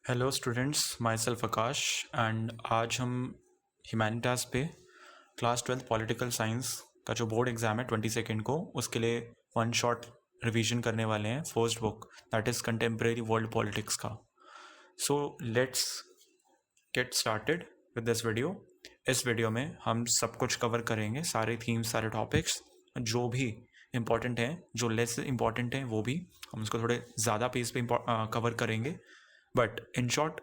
Hello students, my self Akash and आज हम ह्यूमैनिटाज़ पे क्लास 12th पॉलिटिकल साइंस का जो बोर्ड एग्ज़ाम है 22 को, उसके लिए वन शॉट रिवीजन करने वाले हैं first book, that is contemporary world politics का। So let's get started with this video. इस वीडियो में हम सब कुछ कवर करेंगे, सारे थीम्स, सारे टॉपिक्स जो भी इम्पॉर्टेंट हैं, जो लेस इम्पॉर्टेंट हैं वो भी हम उसको थोड़े ज़्यादा पेज पे कवर करेंगे, बट इन शॉर्ट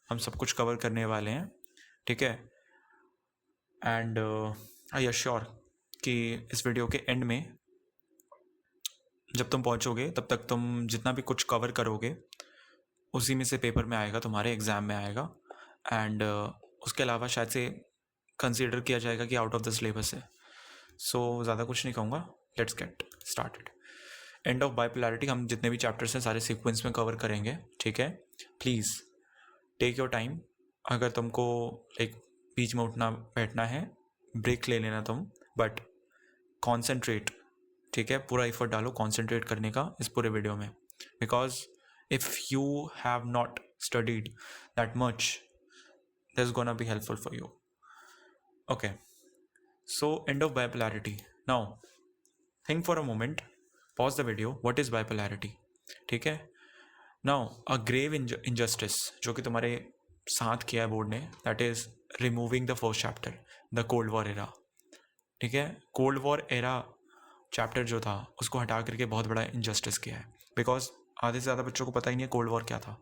हम सब कुछ कवर करने वाले हैं, ठीक है। एंड आई एश्योर कि इस वीडियो के एंड में जब तुम पहुंचोगे तब तक तुम जितना भी कुछ कवर करोगे उसी में से पेपर में आएगा, तुम्हारे एग्ज़ाम में आएगा। एंड उसके अलावा शायद से कंसीडर किया जाएगा कि आउट ऑफ द सिलेबस है। सो ज़्यादा कुछ नहीं कहूँगा, let's get started. End of bipolarity हम जितने भी चैप्टर्स हैं सारे सीक्वेंस में कवर करेंगे, ठीक है। Please take your time. अगर तुमको लाइक बीच में उठना बैठना है, ब्रेक ले लेना तुम, बट कॉन्सेंट्रेट, ठीक है। पूरा एफर्ट डालो कॉन्सेंट्रेट करने का इस पूरे वीडियो में, because if you have not studied that much this is gonna be helpful for you. Okay, so end of bipolarity. Now think for a moment, pause the video, what is bipolarity, ठीक है। Now a grave injustice जो कि तुम्हारे साथ किया है board ने, that is removing the first chapter, the cold war era, ठीक है। कोल्ड वॉर एरा चैप्टर जो था उसको हटा करके बहुत बड़ा इनजस्टिस किया है, बिकॉज आधे से ज़्यादा बच्चों को पता ही नहीं है कोल्ड वॉर क्या था।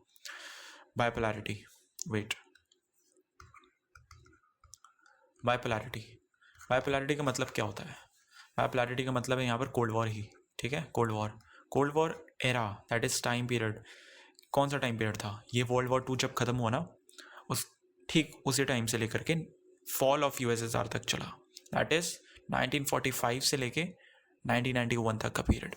बाइपोलैरिटी, वेट, बाइपोलैरिटी, बाइपोलैरिटी का मतलब क्या होता है? बाइपोलैरिटी का मतलब है यहाँ पर कोल्ड वॉर ही, ठीक है। Cold war era, that is time period. कौन सा टाइम पीरियड था? ये वर्ल्ड वॉर 2 जब खत्म हुआ ना, उस ठीक उसी टाइम से लेकर के फॉल ऑफ यूएसएसआर तक चला, दैट इज 1945 से लेके 1991 तक का पीरियड।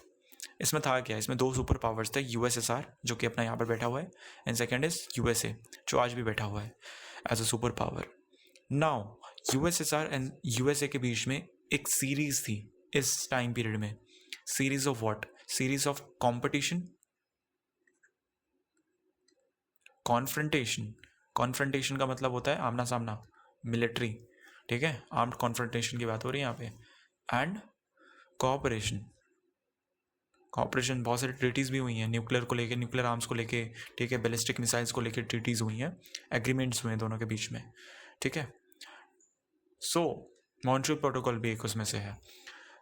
इसमें था क्या? इसमें दो सुपर पावर्स थे, यूएसएसआर जो कि अपना यहाँ पर बैठा हुआ है, एंड सेकेंड इज यूएसए जो आज भी बैठा हुआ है as a super power. Now USSR and USA के बीच में एक सीरीज थी इस टाइम पीरियड में। Series of what? Series of competition, confrontation. Confrontation का मतलब होता है आमना सामना, मिलिट्री, ठीक है। आर्म्ड कॉन्फ्रंटेशन की बात हो रही है यहाँ पे। एंड कोऑपरेशन, कोऑपरेशन बहुत सारी ट्रीटीज़ भी हुई हैं न्यूक्लियर को लेके, न्यूक्लियर आर्म्स को लेके, ठीक है। बैलिस्टिक मिसाइल्स को लेके ट्रीटीज़ हुई हैं, एग्रीमेंट्स हुए हैं दोनों के बीच में, ठीक है। सो मॉन्ट्रियल प्रोटोकॉल भी एक उसमें से है।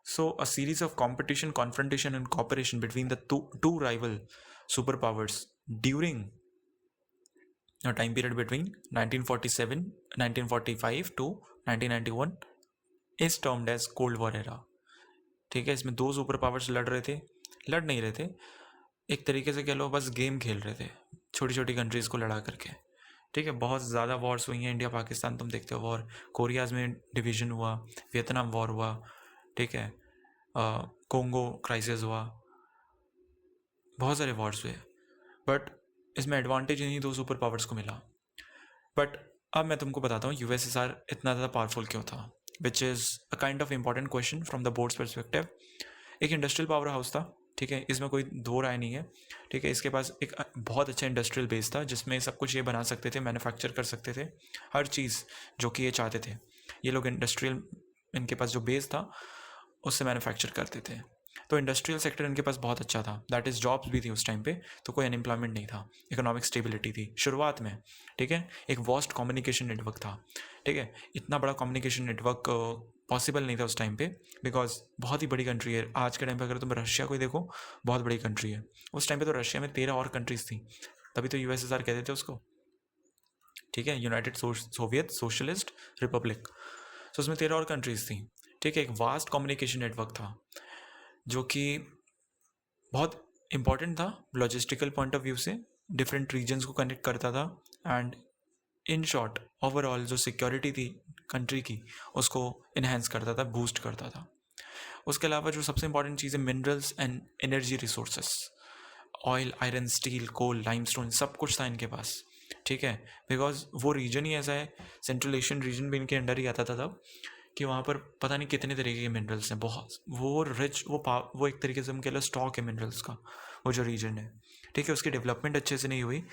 So a series of competition, confrontation and cooperation between the two rival super powers during a time period between 1947 1945 to 1991 is termed as cold war era, ठीक है। इसमें दो सुपर पावर्स लड़ रहे थे, लड़ नहीं रहे थे, एक तरीके से कह लो बस गेम खेल रहे थे, छोटी छोटी कंट्रीज को लड़ा करके, ठीक है। बहुत ज़्यादा वॉर्स हुई हैं, इंडिया पाकिस्तान तुम देखते हो वॉर, कोरियाज में डिवीजन हुआ, वियतनाम वॉर हुआ, ठीक है, कोंगो क्राइसिस हुआ, बहुत सारे वॉर्स हुए, बट इसमें एडवांटेज इन्हीं दो सुपर पावर्स को मिला। बट अब मैं तुमको बताता हूँ यूएसएसआर इतना ज़्यादा पावरफुल क्यों था, which is a kind of important question from the boards perspective. एक इंडस्ट्रियल पावर हाउस था, ठीक है, इसमें कोई दो राय नहीं है, ठीक है। इसके पास एक बहुत अच्छा इंडस्ट्रियल बेस था जिसमें सब कुछ ये बना सकते थे, मैन्युफैक्चर कर सकते थे, हर चीज़ जो कि ये चाहते थे। ये लोग इंडस्ट्रियल, इनके पास जो बेस था उससे मैन्युफैक्चर करते थे, तो इंडस्ट्रियल सेक्टर इनके पास बहुत अच्छा था, दैट इज़ जॉब्स भी थी उस टाइम पे, तो कोई अनएम्प्लॉयमेंट नहीं था, इकोनॉमिक स्टेबिलिटी थी शुरुआत में, ठीक है। एक वास्ट कम्युनिकेशन नेटवर्क था, ठीक है। इतना बड़ा कम्युनिकेशन नेटवर्क पॉसिबल नहीं था उस टाइम पे, बिकॉज बहुत ही बड़ी कंट्री है। आज के टाइम पे अगर तुम रशिया को देखो, बहुत बड़ी कंट्री है, उस टाइम पे तो रशिया में 13 और कंट्रीज थी, तभी तो यूएसएसआर कहते थे उसको, ठीक है, यूनाइटेड सोवियत सोशलिस्ट रिपब्लिक। तो उसमें 13 और कंट्रीज थी, ठीक है। एक वास्ट कम्युनिकेशन नेटवर्क था जो कि बहुत इंपॉर्टेंट था लॉजिस्टिकल पॉइंट ऑफ व्यू से, डिफरेंट रीजन्स को कनेक्ट करता था, एंड इन शॉर्ट ओवरऑल जो सिक्योरिटी थी कंट्री की उसको इन्हेंस करता था, बूस्ट करता था। उसके अलावा जो सबसे इंपॉर्टेंट चीज़ है, minerals and energy resources, oil, iron, steel, coal, limestone, सब कुछ था इनके पास, ठीक है। बिकॉज वो रीजन ही ऐसा है, सेंट्रल एशियन रीजन भी इनके अंडर ही आता था तब, कि वहाँ पर पता नहीं कितने तरीके के मिनरल्स हैं, बहुत वो रिच, वो एक तरीके से हम कह लो स्टॉक है मिनरल्स का, वो जो रीजन है, ठीक है। उसकी डेवलपमेंट अच्छे से नहीं हुई,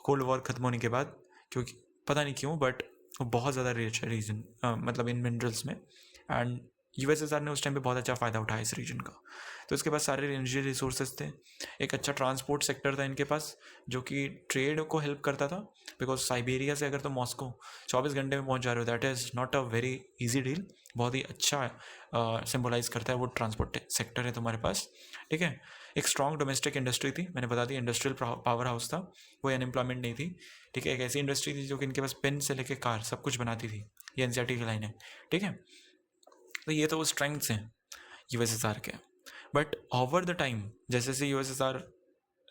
कोल्ड वॉर ख़त्म होने के बाद, क्योंकि पता नहीं क्यों बट वो बहुत ज़्यादा रिच है रीजन, मतलब इन मिनरल्स में, एंड यूएसएसआर ने उस टाइम पे बहुत अच्छा फ़ायदा उठाया इस रीजन का। तो इसके पास सारे एनर्जी रिसोर्सेज थे, एक अच्छा ट्रांसपोर्ट सेक्टर था इनके पास जो कि ट्रेड को हेल्प करता था, बिकॉज साइबेरिया से अगर तुम मॉस्को 24 घंटे में पहुंच जा रहे हो, that is not a very easy deal. बहुत ही अच्छा सिम्बोलाइज करता है वो ट्रांसपोर्ट सेक्टर है तुम्हारे पास, ठीक है। एक स्ट्रॉन्ग डोमेस्टिक इंडस्ट्री थी, मैंने बता दी इंडस्ट्रियल पावर हाउस था, कोई अनएम्प्लॉयमेंट नहीं थी, ठीक है। एक ऐसी इंडस्ट्री थी जो कि इनके पास पेन से लेकर कार सब कुछ बनाती थी, ये एनसीईआरटी की लाइन है, ठीक है। तो ये तो वो स्ट्रेंथ्स हैं यूएसएसआर के। बट ओवर द टाइम जैसे जैसे यूएसएसआर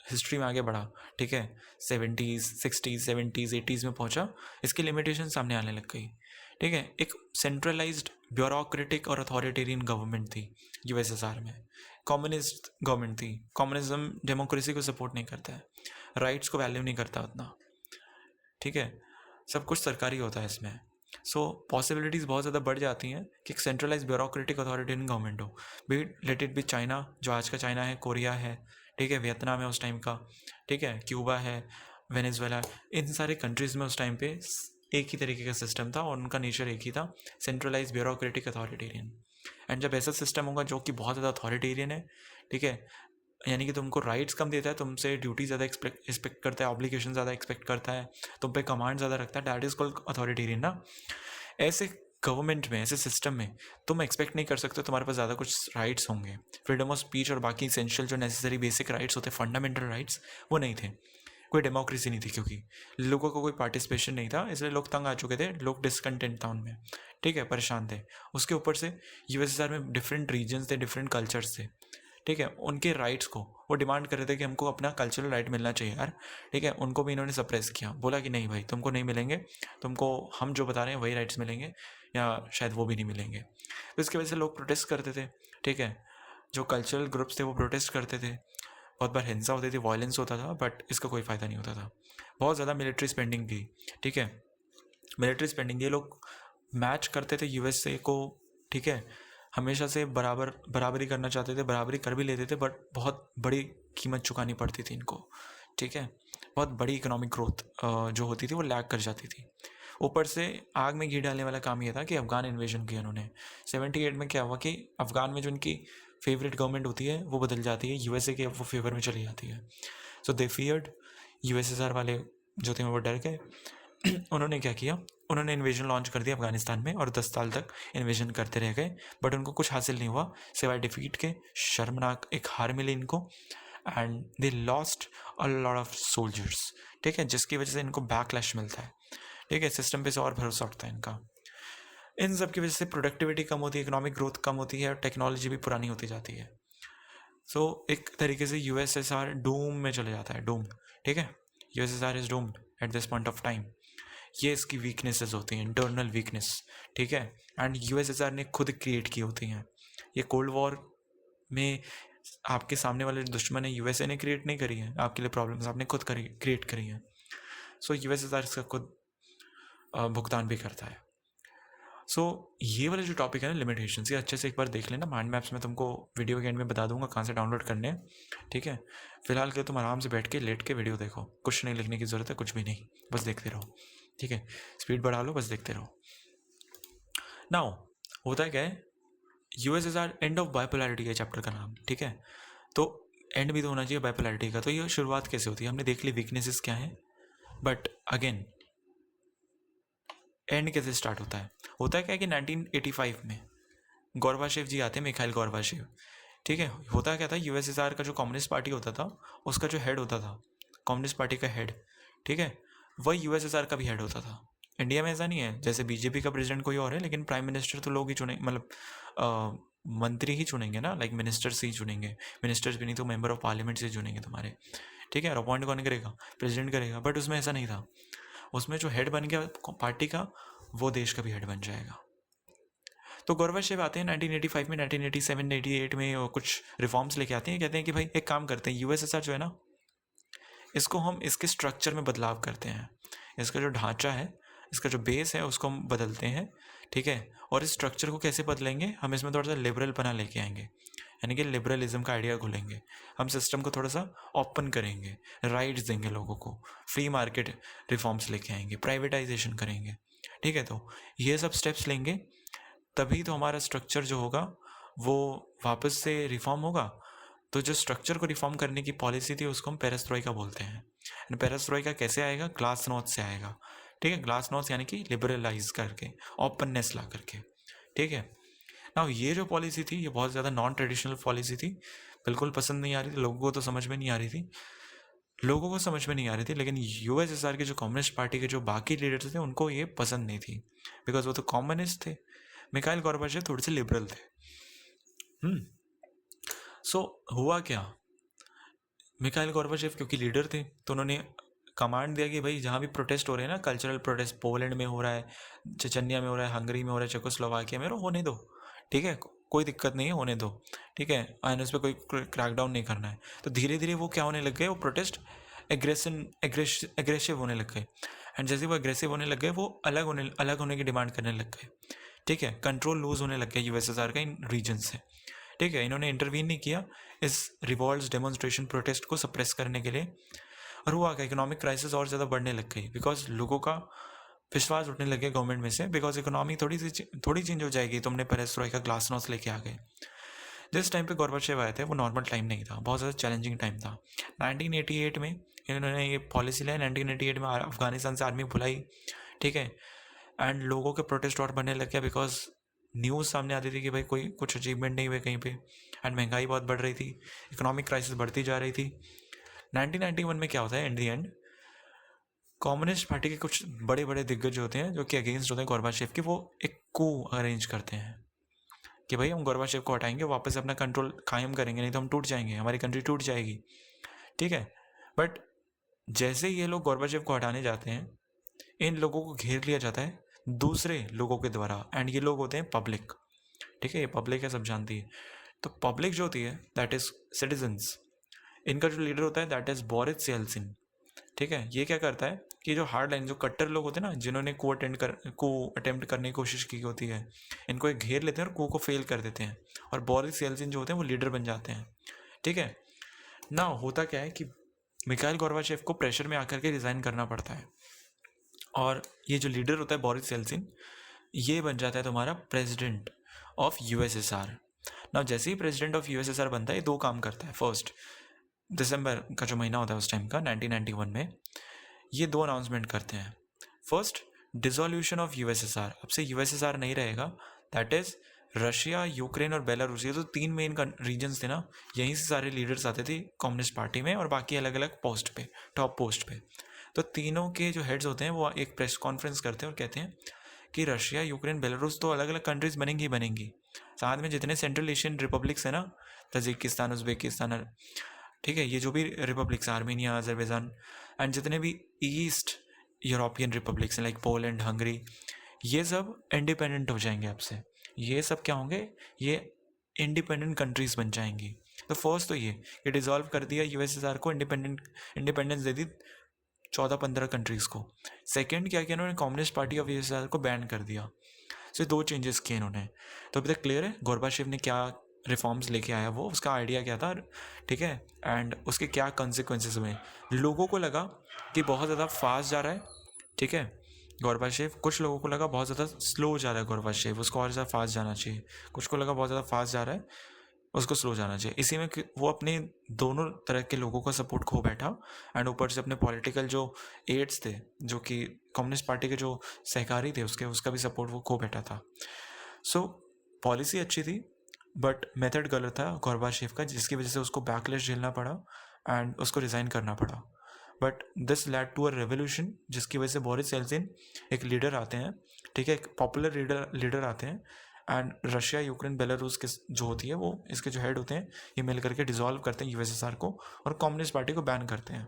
हिस्ट्री में आगे बढ़ा, ठीक है, 70s 60s 70s 80s में पहुंचा, इसकी लिमिटेशन सामने आने लग गई, ठीक है। एक सेंट्रलाइज्ड ब्यूरोक्रेटिक और अथॉरिटेरियन गवर्नमेंट थी यूएसएसआर में, कम्युनिस्ट गवर्नमेंट थी। कम्युनिज्म डेमोक्रेसी को सपोर्ट नहीं करता है, राइट्स को वैल्यू नहीं करता उतना, ठीक है। सब कुछ सरकारी होता है इसमें। सो पॉसिबिलिटीज़ बहुत ज़्यादा बढ़ जाती हैं कि एक सेंट्रलाइज ब्यूरोक्रेटिक अथॉरिटेरियन गवर्नमेंट हो, be let it be China, जो आज का चाइना है, कोरिया है, ठीक है, वियतनाम है उस टाइम का, ठीक है, क्यूबा है, वेनेजुएला, इन सारे कंट्रीज़ में उस टाइम पे एक ही तरीके का सिस्टम था और उनका नेचर एक ही था, सेंट्रलाइज ब्यूरोक्रेटिक अथॉरिटेरियन। एंड जब ऐसा सिस्टम होगा जो कि बहुत ज़्यादा अथॉरिटेरियन है, ठीक है, यानी कि तुमको राइट्स कम देता है, तुमसे ड्यूटी ज़्यादा एक्सपेक्ट करता है, ऑब्लिगेशन ज़्यादा एक्सपेक्ट करता है, तुम पे कमांड ज़्यादा रखता है, दैट इज़ कॉल्ड अथॉरिटेरियन ना। ऐसे गवर्नमेंट में, ऐसे सिस्टम में तुम एक्सपेक्ट नहीं कर सकते तुम्हारे पास ज़्यादा कुछ राइट्स होंगे। फ्रीडम ऑफ स्पीच और बाकी इसेंशियल जो नेसेसरी बेसिक राइट्स होते हैं, फंडामेंटल राइट्स, वो नहीं थे। कोई डेमोक्रेसी नहीं थी, क्योंकि लोगों को कोई पार्टिसिपेशन नहीं था, इसलिए लोग तंग आ चुके थे, लोग डिसकंटेंट था उनमें, ठीक है, परेशान थे। उसके ऊपर से यूएसएसआर में डिफरेंट रीजन्स थे, डिफरेंट कल्चर्स थे, ठीक है। उनके राइट्स को वो डिमांड कर रहे थे कि हमको अपना कल्चरल राइट मिलना चाहिए यार, ठीक है। उनको भी इन्होंने सप्रेस किया, बोला कि नहीं भाई तुमको नहीं मिलेंगे, तुमको हम जो बता रहे हैं वही राइट्स मिलेंगे, या शायद वो भी नहीं मिलेंगे। तो इसकी वजह से लोग प्रोटेस्ट करते थे, ठीक है। जो कल्चरल ग्रुप्स थे वो प्रोटेस्ट करते थे, बहुत बार हिंसा होती थी, वायलेंस होता था, बट इसका कोई फ़ायदा नहीं होता था। बहुत ज़्यादा मिलिट्री स्पेंडिंग की, ठीक है, मिलिट्री स्पेंडिंग, ये लोग मैच करते थे यूएसए को, ठीक है, हमेशा से बराबरी करना चाहते थे, बराबरी कर भी लेते थे, बट बहुत बड़ी कीमत चुकानी पड़ती थी इनको, ठीक है। बहुत बड़ी इकोनॉमिक ग्रोथ जो होती थी वो लैग कर जाती थी। ऊपर से आग में घी डालने वाला काम ये था कि अफ़गान इन्वेजन किया उन्होंने 78 में। क्या हुआ कि अफ़गान में जो उनकी फेवरेट गवर्नमेंट होती है वो बदल जाती है, यूएसए के वो फेवर में चली जाती है। सो दे फियर्ड, यूएसएसआर वाले जो थे वो डर गए। उन्होंने क्या किया, उन्होंने इन्वेजन लॉन्च कर दिया अफगानिस्तान में, और 10 साल तक इन्वेजन करते रह गए, बट उनको कुछ हासिल नहीं हुआ सिवाय डिफीट के। शर्मनाक एक हार मिली इनको, and they lost a lot of soldiers, ठीक है, जिसकी वजह से इनको बैकलैश मिलता है, ठीक है, सिस्टम पे से और भरोसा उठता है इनका। इन सब की वजह से प्रोडक्टिविटी कम होती है, इकोनॉमिक ग्रोथ कम होती है, और टेक्नोलॉजी भी पुरानी होती जाती है। सो एक तरीके से यूएसएसआर डूम में चले जाता है, डूम, ठीक है। USSR is doomed eight this point of time. ये इसकी वीकनेसेस होती हैं, इंटरनल वीकनेस, ठीक है, एंड यूएसएसआर ने खुद क्रिएट की होती हैं। ये कोल्ड वॉर में आपके सामने वाले दुश्मन है, यूएसए ने क्रिएट नहीं करी है, आपके लिए प्रॉब्लम्स आपने खुद क्रिएट करी हैं। सो यूएसएसआर इसका खुद भुगतान भी करता है। सो ये वाला जो टॉपिक है ना, लिमिटेशंस, ये अच्छे से एक बार देख लेना। माइंड मैप्स में तुमको वीडियो के एंड में बता दूंगा कहाँ से डाउनलोड करने हैं, ठीक है। फिलहाल के तुम आराम से बैठ के लेट के वीडियो देखो, कुछ नहीं लिखने की ज़रूरत है, कुछ भी नहीं, बस देखते रहो, ठीक है। स्पीड बढ़ा लो, बस देखते रहो। नाउ होता है क्या है, यूएसएसआर एंड ऑफ बाइपोलैरिटी है चैप्टर का नाम, ठीक है। तो एंड भी तो होना चाहिए बाइपोलैरिटी का। तो ये शुरुआत कैसे होती है, हमने देख ली वीकनेसेस क्या है, बट अगेन एंड कैसे स्टार्ट होता है। होता है क्या कि 1985 में गोर्बाचेव जी आते हैं, मिखाइल गोर्बाचेव, ठीक है। होता क्या था, यूएसएसआर का जो कम्युनिस्ट पार्टी होता था उसका जो हेड होता था, कम्युनिस्ट पार्टी का हेड, ठीक है, वही यूएसएसआर का भी हेड होता था। इंडिया में ऐसा नहीं है, जैसे बीजेपी का प्रेसिडेंट कोई और है, लेकिन प्राइम मिनिस्टर तो लोग ही चुने, मतलब मंत्री ही चुनेंगे ना, लाइक मिनिस्टर्स ही चुनेंगे, मिनिस्टर्स भी नहीं तो मेंबर ऑफ पार्लियामेंट से चुनेंगे तुम्हारे, ठीक है। और अपॉइंट कौन करेगा, प्रेसिडेंट करेगा। बट उसमें ऐसा नहीं था, उसमें जो हेड बन गया पार्टी का, वो देश का भी हेड बन जाएगा। तो गोर्बाचेव आते हैं 1985 में, 1987 88 में कुछ रिफॉर्म्स लेके आते हैं, कहते हैं कि भाई एक काम करते हैं, यूएसएसआर जो है ना, इसको हम इसके स्ट्रक्चर में बदलाव करते हैं, इसका जो ढांचा है, इसका जो बेस है उसको हम बदलते हैं, ठीक है। और इस स्ट्रक्चर को कैसे बदलेंगे, हम इसमें थोड़ा सा लिबरल पना लेके आएंगे, यानी कि लिबरलिज्म का आइडिया घुलेंगे, हम सिस्टम को थोड़ा सा ओपन करेंगे, राइट्स देंगे लोगों को, फ्री मार्केट रिफॉर्म्स लेके आएंगे, प्राइवेटाइजेशन करेंगे, ठीक है। तो ये सब स्टेप्स लेंगे तभी तो हमारा स्ट्रक्चर जो होगा वो वापस से रिफॉर्म होगा। तो जो स्ट्रक्चर को रिफॉर्म करने की पॉलिसी थी उसको हम पेरेस्ट्रोइका बोलते हैं। एंड पेरेस्ट्रोइका कैसे आएगा? ग्लासनोस्ट से आएगा, ठीक है। ग्लासनोस्ट यानी कि लिबरलाइज करके, ओपननेस ला करके, ठीक है। ना ये जो पॉलिसी थी ये बहुत ज़्यादा नॉन ट्रेडिशनल पॉलिसी थी, बिल्कुल पसंद नहीं आ रही थी लोगों को, तो समझ में नहीं आ रही थी, लोगों को समझ में नहीं आ रही थी। लेकिन यूएसएसआर के जो कम्युनिस्ट पार्टी के जो बाकी लीडर्स थे उनको ये पसंद नहीं थी, बिकॉज वो तो कम्युनिस्ट थे। मिखाइल गोर्बाचेव थोड़े से लिबरल थे। सो हुआ क्या, मिखाइल गोर्बाचेव क्योंकि लीडर थे तो उन्होंने कमांड दिया कि भाई जहाँ भी प्रोटेस्ट हो रहे हैं ना, कल्चरल प्रोटेस्ट, पोलैंड में हो रहा है, चेचन्या में हो रहा है, हंगरी में हो रहा है, चेकोस्लोवाकिया में, होने दो, ठीक है, कोई दिक्कत नहीं है, होने दो, ठीक है। एंड उस पर कोई क्रैकडाउन नहीं करना है। तो धीरे धीरे वो क्या होने लग गए, वो प्रोटेस्ट एग्रेसिव होने लग गए। एंड जैसे वो एग्रेसिव होने लग गए वो अलग होने की डिमांड करने लग गए, ठीक है। कंट्रोल लूज होने लग गया यूएसएसआर का इन रीजन से, ठीक है। इन्होंने इंटरवीन नहीं किया इस रिवॉल्ट्स, डेमोन्स्ट्रेशन, प्रोटेस्ट को सप्रेस करने के लिए। और हुआ क्या, इकोनॉमिक क्राइसिस और ज़्यादा बढ़ने लग गई, बिकॉज लोगों का विश्वास उठने लग गया गवर्नमेंट में से, बिकॉज इकोनॉमी थोड़ी चेंज हो जाएगी, तुमने पेरेस्ट्रोइका ग्लासनोस्ट लेके आ गए। जिस टाइम पे गोर्बाचेव आए थे वो नॉर्मल टाइम नहीं था, बहुत ज़्यादा चैलेंजिंग टाइम था। 1988 में इन्होंने ये पॉलिसी लाई, 1988 में अफगानिस्तान से आर्मी बुलाई, ठीक है। एंड लोगों के प्रोटेस्ट और बढ़ने लग गया, बिकॉज न्यूज़ सामने आती थी कि भाई कोई कुछ अचीवमेंट नहीं हुए कहीं पे, एंड महंगाई बहुत बढ़ रही थी, इकोनॉमिक क्राइसिस बढ़ती जा रही थी। 1991 में क्या होता है, इन दी एंड कम्युनिस्ट पार्टी के कुछ बड़े बड़े दिग्गज होते हैं जो कि अगेंस्ट होते हैं गोर्बाचेव के, वो एक कू अरेंज करते हैं कि भाई हम गोर्बाचेव को हटाएंगे, वापस अपना कंट्रोल कायम करेंगे, नहीं तो हम टूट जाएंगे, हमारी कंट्री टूट जाएगी, ठीक है। बट जैसे ही ये लोग गोर्बाचेव को हटाने जाते हैं, इन लोगों को घेर लिया जाता है दूसरे लोगों के द्वारा, एंड ये लोग होते हैं पब्लिक, ठीक है। ये पब्लिक है, सब जानती है। तो पब्लिक जो होती है दैट इज सिटीजन्स, इनका जो लीडर होता है दैट इज बोरिस येल्सिन, ठीक है। ये क्या करता है कि जो हार्ड लाइन, जो कट्टर लोग होते हैं ना, जिन्होंने को अटेम्प्ट करने की कोशिश की होती है, इनको एक घेर लेते हैं और को फेल कर देते हैं, और बोरिस येल्सिन जो होते हैं वो लीडर बन जाते हैं, ठीक है ना। होता क्या है कि मिखाइल गोर्बाचेव को प्रेशर में आकर के रिज़ाइन करना पड़ता है, और ये जो लीडर होता है बोरिस येल्सिन, ये बन जाता है तुम्हारा प्रेसिडेंट ऑफ यूएसएसआर। ना जैसे ही प्रेसिडेंट ऑफ यूएसएसआर बनता है, ये दो काम करता है। फर्स्ट, दिसंबर का जो महीना होता है उस टाइम का 1991 में, ये दो अनाउंसमेंट करते हैं। फर्स्ट, डिसोल्यूशन ऑफ यूएसएसआर, अब से यूएसएसआर नहीं रहेगा, दैट इज रशिया, यूक्रेन और बेलारूस, ये तो तीन मेन रीजन्स थे ना, यहीं से सारे लीडर्स आते थे कम्युनिस्ट पार्टी में, और बाकी अलग अलग पोस्ट पे, टॉप पोस्ट पे। तो तीनों के जो हेड्स होते हैं वो एक प्रेस कॉन्फ्रेंस करते हैं और कहते हैं कि रशिया, यूक्रेन, बेलारूस तो अलग अलग कंट्रीज बनेंगी ही बनेंगी, साथ में जितने सेंट्रल एशियन रिपब्लिक्स हैं ना, तजिकिस्तान, उज्बेकिस्तान, ठीक है, ये जो भी रिपब्लिक्स, आर्मेनिया, अजरबैजान, एंड जितने भी ईस्ट यूरोपियन रिपब्लिक्स हैं लाइक पोलैंड, हंगरी, ये सब इंडिपेंडेंट हो जाएंगे आपसे, ये सब क्या होंगे, ये इंडिपेंडेंट कंट्रीज बन जाएंगी। तो फर्स्ट तो ये डिसॉल्व कर दिया यूएसएसआर को, इंडिपेंडेंस दे दी 14-15 कंट्रीज़ को। सेकेंड क्या किया इन्होंने, कम्युनिस्ट पार्टी ऑफ यूएसएसआर को बैन कर दिया। सो दो चेंजेस किए इन्होंने। तो अभी तक क्लियर है गोर्बाचेव ने क्या रिफॉर्म्स लेके आया, वो उसका आइडिया क्या था, ठीक है, एंड उसके क्या कॉन्सिक्वेंसेस हुए। लोगों को लगा कि बहुत ज़्यादा फास्ट जा रहा है, ठीक है, गोर्बाचेव, कुछ लोगों को लगा बहुत ज़्यादा स्लो जा रहा है गोर्बाचेव, उसको और ज़्यादा फास्ट जाना चाहिए, कुछ को लगा बहुत ज़्यादा फास्ट जा रहा है, उसको स्लो जाना चाहिए। इसी में वो अपने दोनों तरह के लोगों का सपोर्ट खो बैठा, एंड ऊपर से अपने पॉलिटिकल जो एड्स थे, जो कि कम्युनिस्ट पार्टी के जो सहकारी थे उसका भी सपोर्ट वो खो बैठा था। सो पॉलिसी अच्छी थी बट मेथड गलत था गोर्बाचेव का, जिसकी वजह से उसको बैकलैश झेलना पड़ा एंड उसको रिज़ाइन करना पड़ा। But this led to a revolution, जिसकी वजह से बोरिस येल्सिन एक लीडर आते हैं, ठीक है, एक पॉपुलर लीडर आते हैं, एंड रशिया, यूक्रेन, बेलारूस के जो होती है वो, इसके जो हेड होते हैं, ये मिल करके डिसॉल्व करते हैं यूएसएसआर को और कम्युनिस्ट पार्टी को बैन करते हैं।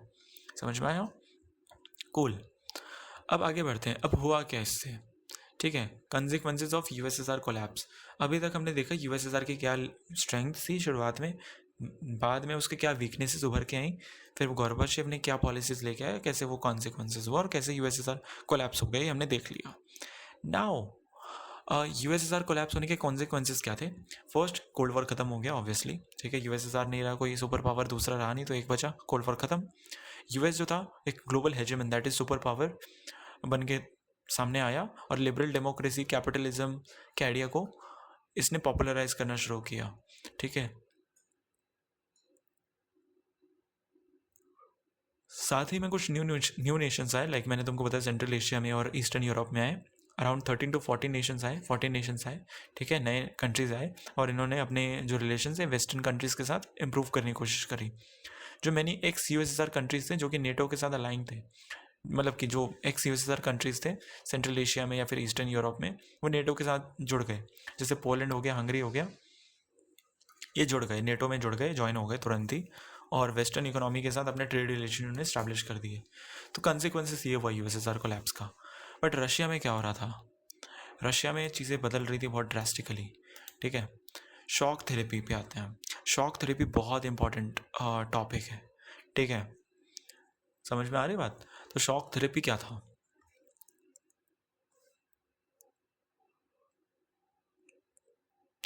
समझ में आया? कूल। अब आगे बढ़ते हैं, अब हुआ क्या इससे, ठीक है, कंसिक्वेंसेज ऑफ यूएसएसआर कोलैप्स। अभी तक हमने देखा यूएसएसआर की क्या स्ट्रेंथ थी शुरुआत में, बाद में उसके क्या वीकनेसेस उभर के आई, फिर वो गोर्बाचेव ने क्या पॉलिसीज लेके आया, कैसे वो कॉन्सिक्वेंसेज हुआ और कैसे यूएसएसआर कोलैप्स हो गई, हमने देख लिया। नाउ यूएसएसआर कोलैप्स होने के कॉन्सिक्वेंसेज क्या थे। फर्स्ट, कोल्ड वॉर खत्म हो गया ऑब्वियसली, ठीक है, यूएसएसआर नहीं रहा, कोई सुपर पावर दूसरा रहा नहीं, तो एक बचा, कोल्ड वॉर खत्म। यूएस जो था एक global hegemon, that is super power बन के सामने आया और लिबरल डेमोक्रेसी कैपिटलिज्म के आइडिया को इसने पॉपुलराइज करना शुरू किया, ठीक है। साथ ही में कुछ न्यू नेशंस आए, लाइक मैंने तुमको बताया सेंट्रल एशिया में और ईस्टर्न यूरोप में आए, अराउंड 13 to 14 नेशंस आए, 14 नेशंस आए, ठीक है, नए कंट्रीज आए, और इन्होंने अपने जो रिलेशन है वेस्टर्न कंट्रीज़ के साथ इम्प्रूव करने की कोशिश करी। जो मैनी एक्स यूएसएसआर कंट्रीज थे जो कि नेटो के साथ अलाइन थे, मतलब कि जो एक्स यूएसएसआर कंट्रीज थे सेंट्रल एशिया में या फिर ईस्टर्न यूरोप में, वो नेटो के साथ जुड़ गए, जैसे पोलैंड हो गया, हंगरी हो गया, ये जुड़ गए, नेटो में जुड़ गए, ज्वाइन हो गए तुरंत ही, और वेस्टर्न इकोनॉमी के साथ अपने ट्रेड रिलेशन उन्होंने स्टैब्लिश कर दिए। तो कंसिक्वेंसेस ये हुआ यूएसएसआर कोलैप्स का। बट रशिया में क्या हो रहा था, रशिया में चीज़ें बदल रही थी बहुत ड्रास्टिकली, ठीक है। शॉक थेरेपी पे आते हैं। शॉक थेरेपी बहुत इंपॉर्टेंट टॉपिक है, ठीक है, समझ में आ रही बात। तो शॉक थेरेपी क्या था,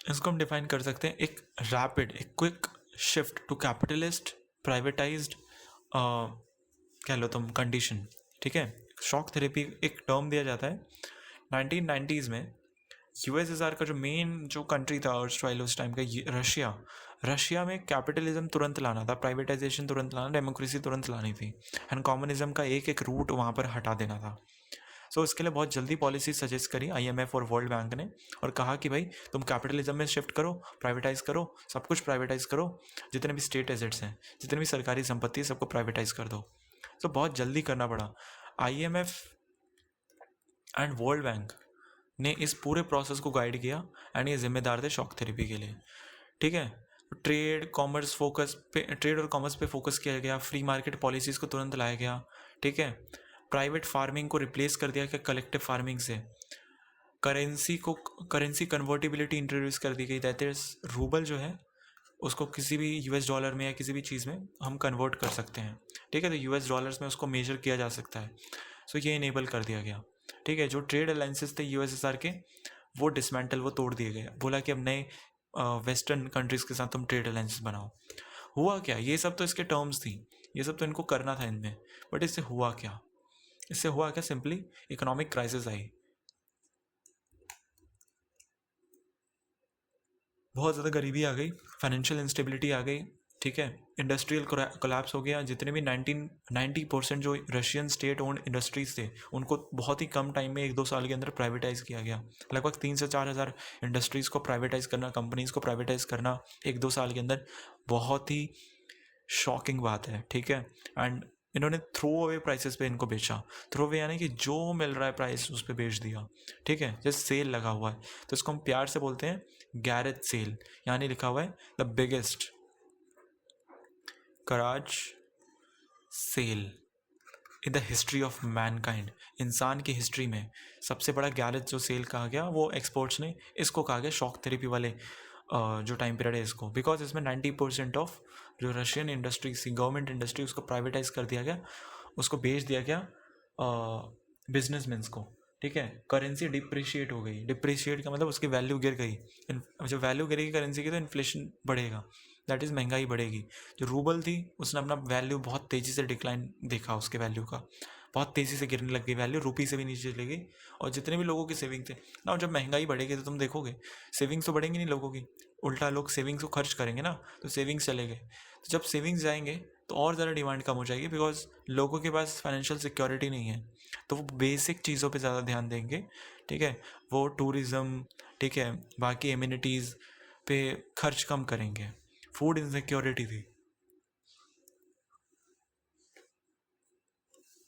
इसको हम डिफाइन कर सकते हैं एक रैपिड, एक quick shift to capitalist privatised कह लो तुम कंडीशन, ठीक है। शॉक थेरेपी एक टर्म दिया जाता है 1990s में। यूएसएसआर का जो मेन जो कंट्री था उस टाइम का रशिया में कैपिटलिज्म तुरंत लाना था, प्राइवेटाइजेशन तुरंत लाना, डेमोक्रेसी तुरंत लानी थी, एंड कम्युनिज्म का एक एक रूट वहाँ पर हटा देना था। सो इसके लिए बहुत जल्दी पॉलिसी सजेस्ट करी आईएमएफ और वर्ल्ड बैंक ने, और कहा कि भाई तुम कैपिटलिज्म में शिफ्ट करो, प्राइवेटाइज करो, सब कुछ प्राइवेटाइज करो, जितने भी स्टेट एसेट्स हैं, जितनी भी सरकारी संपत्ति है, सबको प्राइवेटाइज कर दो। तो बहुत जल्दी करना पड़ा। आईएमएफ एंड वर्ल्ड बैंक ने इस पूरे प्रोसेस को गाइड किया, एंड ये जिम्मेदार थे शॉक थेरेपी के लिए, ठीक है। ट्रेड और कॉमर्स पे फोकस किया गया, फ्री मार्केट पॉलिसीज़ को तुरंत लाया गया, ठीक है। प्राइवेट फार्मिंग को रिप्लेस कर दिया गया कलेक्टिव फार्मिंग से, करेंसी कन्वर्टिबिलिटी इंट्रोड्यूस कर दी गई, दैट इज रूबल जो है उसको किसी भी यूएस डॉलर में या किसी भी चीज़ में हम कन्वर्ट कर सकते हैं, ठीक है। तो यूएस डॉलर्स में उसको मेजर किया जा सकता है, सो ये इनेबल कर दिया गया, ठीक है। जो ट्रेड अलायंसेस थे यूएसएसआर के, वो डिसमेंटल, वो तोड़ दिए गए, बोला कि अब नए वेस्टर्न कंट्रीज़ के साथ तुम ट्रेड अलायंसेस बनाओ। हुआ क्या, ये सब तो इसके टर्म्स थी, ये सब तो इनको करना था इनमें, बट इससे हुआ क्या, सिंपली इकोनॉमिक क्राइसिस आई, बहुत ज़्यादा गरीबी आ गई, फाइनेंशियल इंस्टेबिलिटी आ गई, ठीक है। इंडस्ट्रियल कोलैप्स हो गया, जितने भी 90% जो रशियन स्टेट ओन्ड इंडस्ट्रीज थे उनको बहुत ही कम टाइम में 1-2 साल के अंदर प्राइवेटाइज किया गया। लगभग 3 से 4 हज़ार इंडस्ट्रीज़ को प्राइवेटाइज करना, कंपनीज़ को प्राइवेटाइज करना 1-2 साल के अंदर, बहुत ही शॉकिंग बात है, ठीक है। एंड इन्होंने थ्रो अवे प्राइसेस पे इनको बेचा, थ्रो अवे यानी कि जो मिल रहा है प्राइस उस पर बेच दिया, ठीक है। जैसे सेल लगा हुआ है तो इसको हम प्यार से बोलते हैं गैरेज सेल, यानी लिखा हुआ है the biggest garage sale in the history of mankind. इंसान की हिस्ट्री में सबसे बड़ा गैरेज जो सेल कहा गया, वो एक्सपर्ट्स ने इसको कहा गया शॉक थेरेपी वाले जो टाइम पीरियड है इसको, बिकॉज इसमें 90% ऑफ जो रशियन इंडस्ट्री थी, गवर्नमेंट इंडस्ट्री, उसको प्राइवेटाइज कर दिया गया, उसको बेच दिया गया बिजनेसमैन्स को, ठीक है। करेंसी डिप्रिशिएट हो गई, डिप्रिशिएट का मतलब उसकी वैल्यू गिर गई, जब वैल्यू गिरेगी करेंसी की तो इन्फ्लेशन बढ़ेगा, दैट इज़ महंगाई बढ़ेगी। जो रूबल थी उसने अपना वैल्यू बहुत तेज़ी से डिक्लाइन देखा, उसके वैल्यू का बहुत तेज़ी से गिरने लग गई वैल्यू, रुपी से भी नीचे चली गई, और जितने भी लोगों की सेविंग थे ना, जब महंगाई बढ़ेगी तो तुम देखोगे सेविंग्स तो बढ़ेंगी नहीं लोगों की, उल्टा लोग सेविंग्स को खर्च करेंगे ना, तो सेविंग्स चले गए। तो जब सेविंग्स जाएंगे तो और ज़्यादा डिमांड कम हो जाएगी, बिकॉज लोगों के पास फाइनेंशियल सिक्योरिटी नहीं है, तो वो बेसिक चीज़ों पे ज़्यादा ध्यान देंगे, ठीक है। वो टूरिज़्म, ठीक है, बाकी एमिनिटीज़ पे खर्च कम करेंगे। फूड इनसिक्योरिटी थी,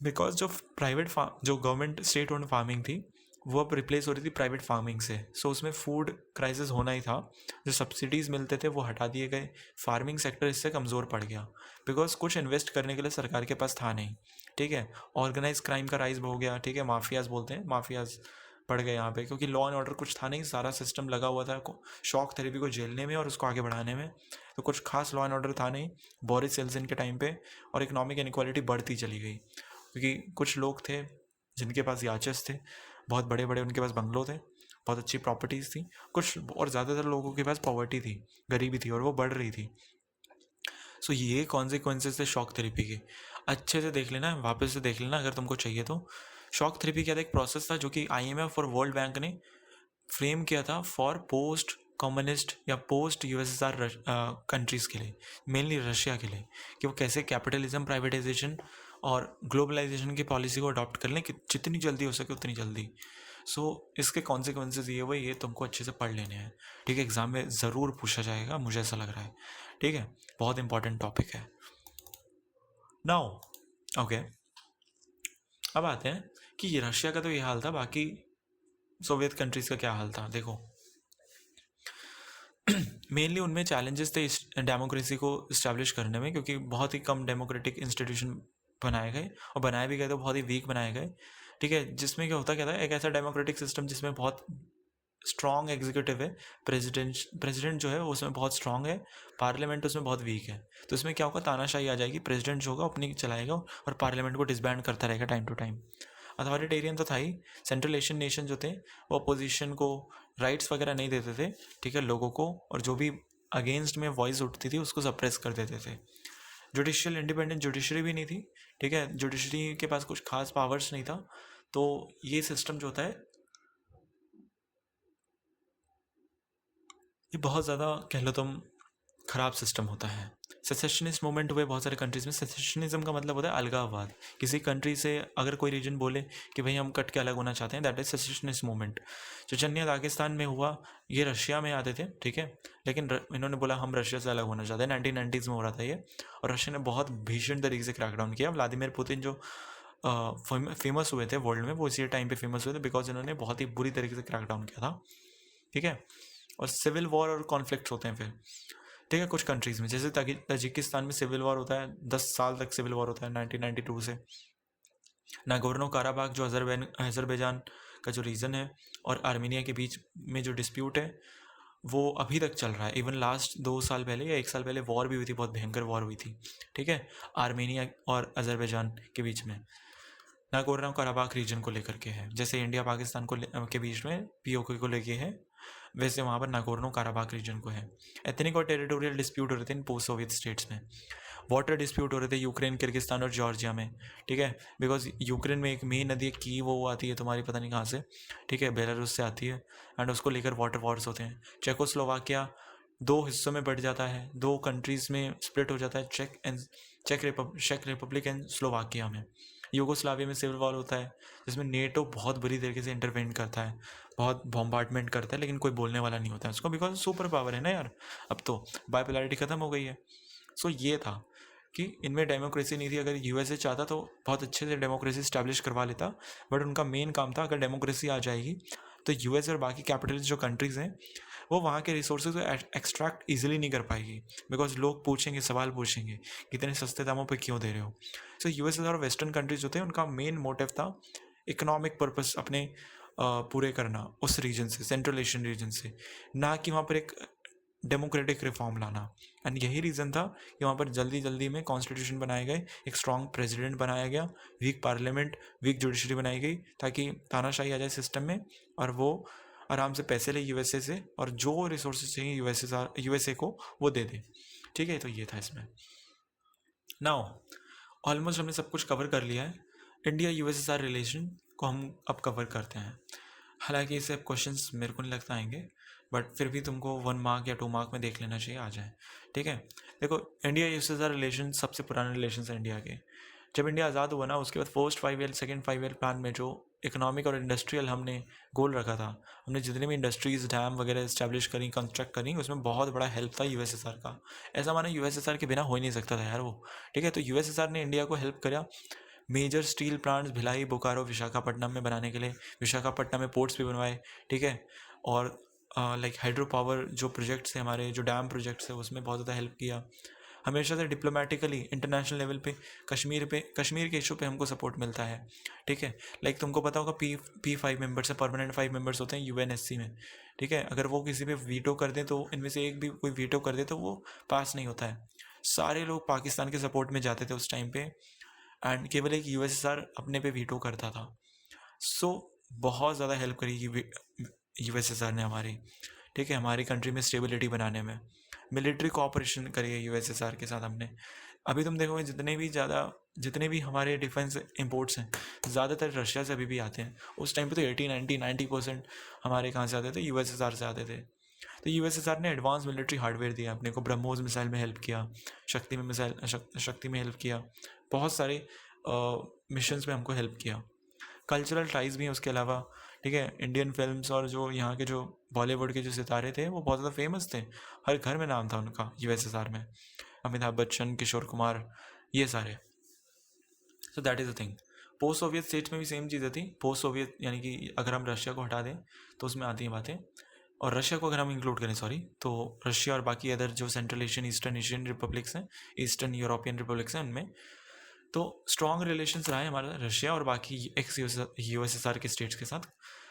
बिकॉज जो गवर्नमेंट स्टेट ओन्ड फार्मिंग थी वो अब रिप्लेस हो रही थी प्राइवेट फार्मिंग से, सो उसमें फूड क्राइसिस होना ही था। जो सब्सिडीज़ मिलते थे वो हटा दिए गए, फार्मिंग सेक्टर इससे कमज़ोर पड़ गया, बिकॉज कुछ इन्वेस्ट करने के लिए सरकार के पास था नहीं, ठीक है। ऑर्गेनाइज क्राइम का राइज हो गया, ठीक है, माफियाज़ बोलते हैं, माफियाज़ पड़ गए यहाँ पे, क्योंकि लॉ एंड ऑर्डर कुछ था नहीं, सारा सिस्टम लगा हुआ था शॉक थेरेपी को झेलने में और उसको आगे बढ़ाने में, तो कुछ खास लॉ एंड ऑर्डर था नहीं बोरिस येल्सिन के टाइम पे, और इकोनॉमिक इनक्वालिटी बढ़ती चली गई, क्योंकि कुछ लोग थे जिनके पास याचस थे, बहुत बड़े बड़े उनके पास बंगलो थे, बहुत अच्छी प्रॉपर्टीज़ थी, कुछ और ज़्यादातर लोगों के पास पॉवर्टी थी, गरीबी थी, और वो बढ़ रही थी। सो ये कॉन्सिक्वेंसेस थे शॉक थेरेपी के। अच्छे से देख लेना, वापस से देख लेना अगर तुमको चाहिए तो। शॉक थेरेपी क्या था, एक प्रोसेस था जो कि IMF और वर्ल्ड बैंक ने फ्रेम किया था फॉर पोस्ट कम्युनिस्ट या पोस्ट USSR कंट्रीज़ के लिए, मेनली रशिया के लिए, कि वो कैसे कैपिटलिज्म, प्राइवेटाइजेशन और ग्लोबलाइजेशन की पॉलिसी को अडॉप्ट कर लें कि जितनी जल्दी हो सके उतनी जल्दी। सो इसके कॉन्सिक्वेंसेज ये हुए, ये तुमको अच्छे से पढ़ लेने हैं, ठीक है। एग्जाम में ज़रूर पूछा जाएगा, मुझे ऐसा लग रहा है, ठीक है। बहुत इंपॉर्टेंट टॉपिक है। नाउ ओके, अब आते हैं कि ये रशिया का तो ये हाल था, बाकी सोवियत कंट्रीज़ का क्या हाल था। देखो मेनली उनमें चैलेंजेस थे डेमोक्रेसी को इस्टेब्लिश करने में, क्योंकि बहुत ही कम डेमोक्रेटिक इंस्टीट्यूशन बनाए गए, और बनाए भी गए तो बहुत ही वीक बनाए गए, ठीक है। जिसमें क्या होता क्या था, एक ऐसा डेमोक्रेटिक सिस्टम जिसमें बहुत स्ट्रॉन्ग एग्जीक्यूटिव है, प्रेसिडेंट जो है वो उसमें बहुत स्ट्रॉन्ग है, पार्लियामेंट उसमें बहुत वीक है। तो इसमें क्या होगा, तानाशाही आ जाएगी, प्रेसिडेंट जो होगा अपनी चलाएगा और पार्लियामेंट को डिसबैंड करता रहेगा टाइम टू टाइम। अथॉरिटेरियन तो था ही, सेंट्रल एशियन नेशन जो थे वो अपोजिशन को राइट्स वगैरह नहीं देते थे, ठीक है, लोगों को, और जो भी अगेंस्ट में वॉइस उठती थी उसको सप्रेस कर देते थे। जुडिशियल इंडिपेंडेंट जुडिशरी भी नहीं थी, ठीक है, जुडिशरी के पास कुछ खास पावर्स नहीं था। तो ये सिस्टम जो होता है ये बहुत ज़्यादा कह लो तुम ख़राब सिस्टम होता है। सेसेशनिस्ट मूवमेंट हुए बहुत सारे कंट्रीज़ में। सेसेशनिज्म का मतलब होता है अलगाववाद। किसी कंट्री से अगर कोई रीजन बोले कि भाई हम कट के अलग होना चाहते हैं, that is secessionist movement. Chechnya Dagestan में हुआ, ये रशिया में आते थे, ठीक है, लेकिन इन्होंने बोला हम रशिया से अलग होना चाहते हैं। 1990s में हो रहा था ये, और रशिया ने बहुत भीषण तरीके से क्रैकडाउन किया। व्लादिमीर पुतिन जो फेमस हुए थे वर्ल्ड में, वो इसी टाइम पे फेमस हुए थे बिकॉज इन्होंने बहुत ही बुरी तरीके से क्रैकडाउन किया था, ठीक है। और सिविल वॉर और कॉन्फ्लिक्ट होते हैं फिर, ठीक है, कुछ कंट्रीज़ में, जैसे ताजिकिस्तान में सिविल वॉर होता है, 10 साल तक सिविल वॉर होता है 1992 से। नागोर्नो काराबाग जो अजरबैजान का जो रीजन है और आर्मीनिया के बीच में जो डिस्प्यूट है वो अभी तक चल रहा है। इवन लास्ट 2 साल पहले या 1 साल पहले वॉर भी हुई थी, बहुत भयंकर वॉर हुई थी, ठीक है, आर्मीनिया और अजरबैजान के बीच में। नागोर्नो काराबाग रीजन को लेकर के है, जैसे इंडिया पाकिस्तान को के बीच में POK को लेके है, वैसे वहाँ पर नागोर्नो काराबाग रीजन को है। एथनिक और टेरिटोरियल डिस्प्यूट हो रहे थे इन पोस्ट सोवियत स्टेट्स में। वाटर डिस्प्यूट हो रहे थे यूक्रेन, किर्गिस्तान और जॉर्जिया में, ठीक है, बिकॉज यूक्रेन में एक मेन नदी की वो आती है तुम्हारी पता नहीं कहाँ से, ठीक है, बेलारूस से आती है, एंड उसको लेकर वाटर वॉर्स होते हैं। चेकोस्लोवाकिया 2 हिस्सों में बढ़ जाता है, 2 कंट्रीज़ में स्प्लिट हो जाता है, चेक रिपब्लिक एंड स्लोवाकिया में। यूगोस्लाविया में सिविल वॉर होता है, जिसमें नेटो बहुत बुरी तरीके से इंटरवेंट करता है, बहुत बॉम्बार्डमेंट करता है, लेकिन कोई बोलने वाला नहीं होता है उसको, बिकॉज सुपर पावर है ना यार, अब तो बाइपोलैरिटी ख़त्म हो गई है। सो ये था कि इनमें डेमोक्रेसी नहीं थी। अगर USA चाहता तो बहुत अच्छे से डेमोक्रेसी स्टैब्लिश करवा लेता, बट उनका मेन काम था अगर डेमोक्रेसी आ जाएगी तो US और बाकी कैपिटलिस्ट जो कंट्रीज़ हैं वो वहाँ के रिसोर्सेज को एक्सट्रैक्ट ईजिली नहीं कर पाएगी, बिकॉज लोग पूछेंगे, सवाल पूछेंगे कि इतने सस्ते दामों पे क्यों दे रहे हो। सो US और वेस्टर्न कंट्रीज जो थे उनका मेन मोटिव था इकोनॉमिक पर्पस अपने पूरे करना उस रीजन से, सेंट्रल एशियन रीजन से, ना कि वहाँ पर एक डेमोक्रेटिक रिफॉर्म लाना। एंड यही रीज़न था कि वहाँ पर जल्दी जल्दी में कॉन्स्टिट्यूशन बनाए गए, एक स्ट्रॉन्ग प्रेसिडेंट बनाया गया, वीक पार्लियामेंट, वीक जुडिशरी बनाई गई, ताकि तानाशाही आ जाए सिस्टम में और वो आराम से पैसे ले USA से, और जो रिसोर्सेज चाहिए USA को वो दे दे, ठीक है। तो ये था इसमें। नाउ ऑलमोस्ट हमने सब कुछ कवर कर लिया है। इंडिया USSR रिलेशन को हम अब कवर करते हैं। हालांकि इसे अब क्वेश्चंस मेरे को नहीं लगता आएंगे, बट फिर भी तुमको 1 मार्क या 2 मार्क में देख लेना चाहिए, आ जाए, ठीक है। देखो इंडिया USSR रिलेशन सबसे पुराने रिलेशन है इंडिया के। जब इंडिया आज़ाद हुआ ना, उसके बाद first 5 year second 5 year plan में जो इकोनॉमिक और इंडस्ट्रियल हमने गोल रखा था, हमने जितने भी इंडस्ट्रीज़ डैम वगैरह इस्टेब्लिश करी, कंस्ट्रक्ट करी, उसमें बहुत बड़ा हेल्प था USSR का। ऐसा माना USSR के बिना हो ही नहीं सकता था यार वो, ठीक है। तो USSR ने इंडिया को हेल्प करा major steel plants Bhilai, Bokaro, Visakhapatnam में बनाने के लिए। विशाखापट्टनम में पोर्ट्स भी बनवाए, ठीक है, और लाइक हाइड्रो पावर जो प्रोजेक्ट्स हैं हमारे, जो डैम प्रोजेक्ट्स है, उसमें बहुत ज़्यादा हेल्प किया। हमेशा से डिप्लोमेटिकली इंटरनेशनल लेवल पे कश्मीर के इशू पे हमको सपोर्ट मिलता है, ठीक है। लाइक तुमको पता होगा P5 मेंबर्स है, परमानेंट 5 मेंबर्स होते हैं UNSC में, ठीक है। अगर वो किसी पे वीटो कर दें तो इनमें से एक भी कोई वीटो कर दे तो वो पास नहीं होता है। सारे लोग पाकिस्तान के सपोर्ट में जाते थे उस टाइम पे, एंड केवल एक USSR अपने पे वीटो करता था। सो बहुत ज़्यादा हेल्प करी USSR ने हमारी, ठीक है, हमारी कंट्री में स्टेबिलिटी बनाने में। मिलिट्री कोऑपरेशन करी है USSR के साथ हमने। अभी तुम देखोगे जितने भी ज़्यादा जितने भी हमारे डिफेंस इंपोर्ट्स हैं ज़्यादातर रशिया से अभी भी आते हैं। उस टाइम पे तो 80-90% हमारे कहाँ से आते थे, यूएसएसआर से आते थे। तो यूएसएसआर ने एडवांस मिलिट्री हार्डवेयर दिया अपने को, ब्रह्मोस मिसाइल में हेल्प किया, शक्ति में हेल्प किया, बहुत सारे मिशंस में हमको हेल्प किया। कल्चरल टाइज भी हैं उसके अलावा, ठीक है। इंडियन फिल्म्स और जो यहाँ के जो बॉलीवुड के जो सितारे थे वो बहुत ज़्यादा फेमस थे, हर घर में नाम था उनका यूएसएसआर में, अमिताभ बच्चन, किशोर कुमार, ये सारे। सो that is the thing. Post Soviet states में भी सेम चीज़ें थी। पोस्ट सोवियत यानी कि अगर हम रशिया को हटा दें तो उसमें आती हैं बातें, और रशिया को अगर हम इंक्लूड करें सॉरी, तो रशिया और बाकी अदर जो central Asian, eastern Asian republics हैं, ईस्टर्न यूरोपियन रिपब्लिक्स हैं, उनमें तो स्ट्रॉन्ग रिलेशंस रहा है हमारा रशिया और बाकी एक्स यूएसएसआर के स्टेट्स के साथ,